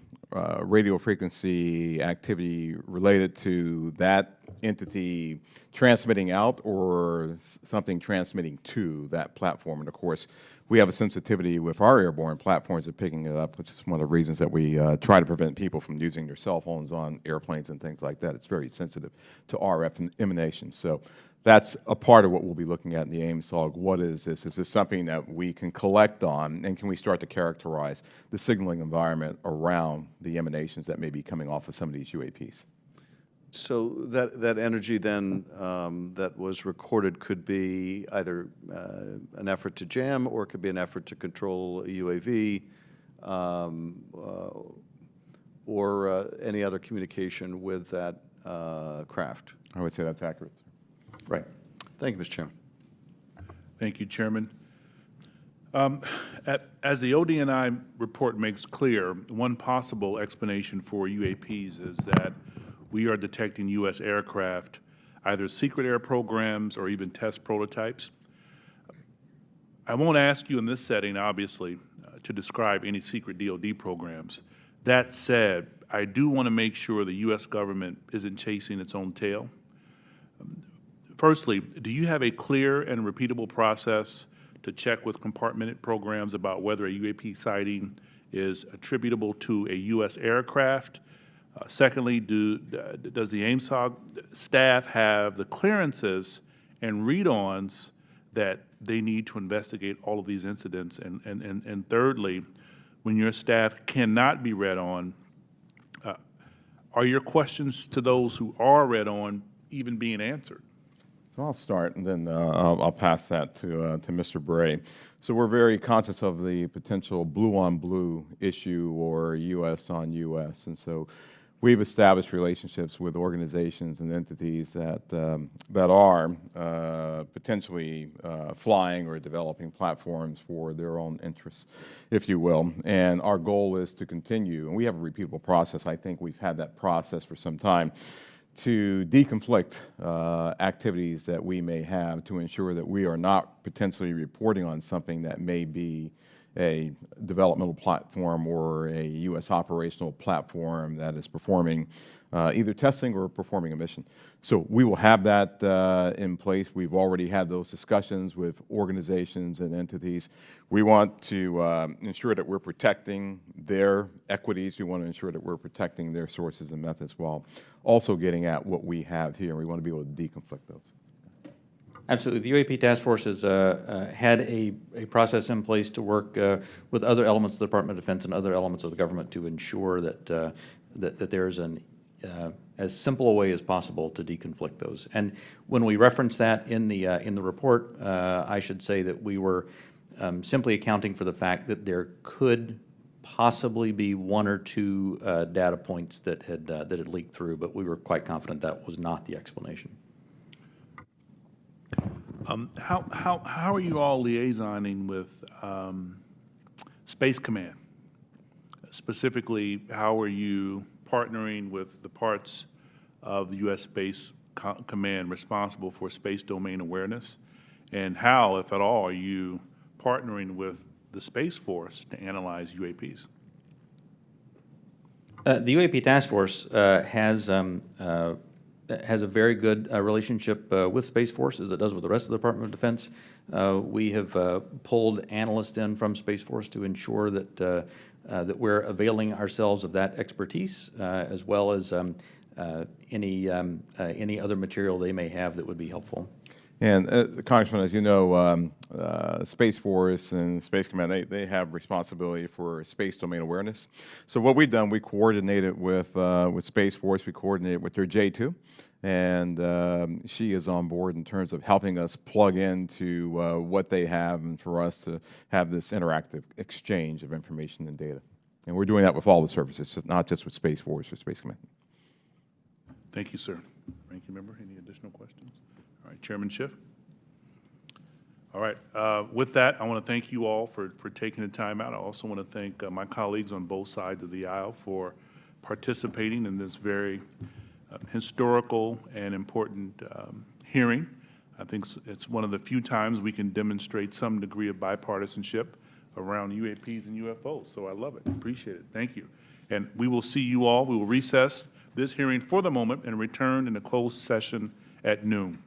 radio frequency activity related to that entity transmitting out or something transmitting to that platform. And of course, we have a sensitivity with our airborne platforms of picking it up, which is one of the reasons that we try to prevent people from using their cell phones on airplanes and things like that. It's very sensitive to RF emanations. So that's a part of what we'll be looking at in the Aimsog. What is this? Is this something that we can collect on, and can we start to characterize the signaling environment around the emanations that may be coming off of some of these UAPs? So that energy then that was recorded could be either an effort to jam, or it could be an effort to control a UAV, or any other communication with that craft. I would say that's accurate. Right. Thank you, Mr. Chairman. Thank you, Chairman. As the ODNI report makes clear, one possible explanation for UAPs is that we are detecting U.S. aircraft, either secret air programs or even test prototypes. I won't ask you in this setting, obviously, to describe any secret DoD programs. That said, I do want to make sure the U.S. government isn't chasing its own tail. Firstly, do you have a clear and repeatable process to check with compartmented programs about whether a UAP sighting is attributable to a U.S. aircraft? Secondly, does the Aimsog staff have the clearances and read-ons that they need to investigate all of these incidents? And thirdly, when your staff cannot be read on, are your questions to those who are read on even being answered? So I'll start, and then I'll pass that to Mr. Bray. So we're very conscious of the potential blue-on-blue issue or U.S. on U.S., and so we've established relationships with organizations and entities that are potentially flying or developing platforms for their own interests, if you will. And our goal is to continue, and we have a repeatable process. I think we've had that process for some time, to deconflict activities that we may have to ensure that we are not potentially reporting on something that may be a developmental platform or a U.S. operational platform that is performing either testing or performing a mission. So we will have that in place. We've already had those discussions with organizations and entities. We want to ensure that we're protecting their equities. We want to ensure that we're protecting their sources and methods while also getting at what we have here. We want to be able to deconflict those. Absolutely. The UAP Task Force has had a process in place to work with other elements of the Department of Defense and other elements of the government to ensure that that there's an as simple a way as possible to deconflict those. And when we reference that in the report, I should say that we were simply accounting for the fact that there could possibly be one or two data points that had leaked through, but we were quite confident that was not the explanation. How are you all liaisoning with Space Command? Specifically, how are you partnering with the parts of the U.S. Space Command responsible for space domain awareness? And how, if at all, are you partnering with the Space Force to analyze UAPs? The UAP Task Force has a very good relationship with Space Force, as it does with the rest of the Department of Defense. We have pulled analysts in from Space Force to ensure that that we're availing ourselves of that expertise, as well as any other material they may have that would be helpful. And Congressman, as you know, Space Force and Space Command, they have responsibility for space domain awareness. So what we've done, we coordinated with Space Force, we coordinated with their J2, and she is on board in terms of helping us plug into what they have and for us to have this interactive exchange of information and data. And we're doing that with all the services, not just with Space Force or Space Command. Thank you, sir. Ranking member, any additional questions? All right, Chairman Schiff? All right, with that, I want to thank you all for taking the time out. I also want to thank my colleagues on both sides of the aisle for participating in this very historical and important hearing. I think it's one of the few times we can demonstrate some degree of bipartisanship around UAPs and UFOs, so I love it, appreciate it, thank you. And we will see you all, we will recess this hearing for the moment and return in a closed session at noon.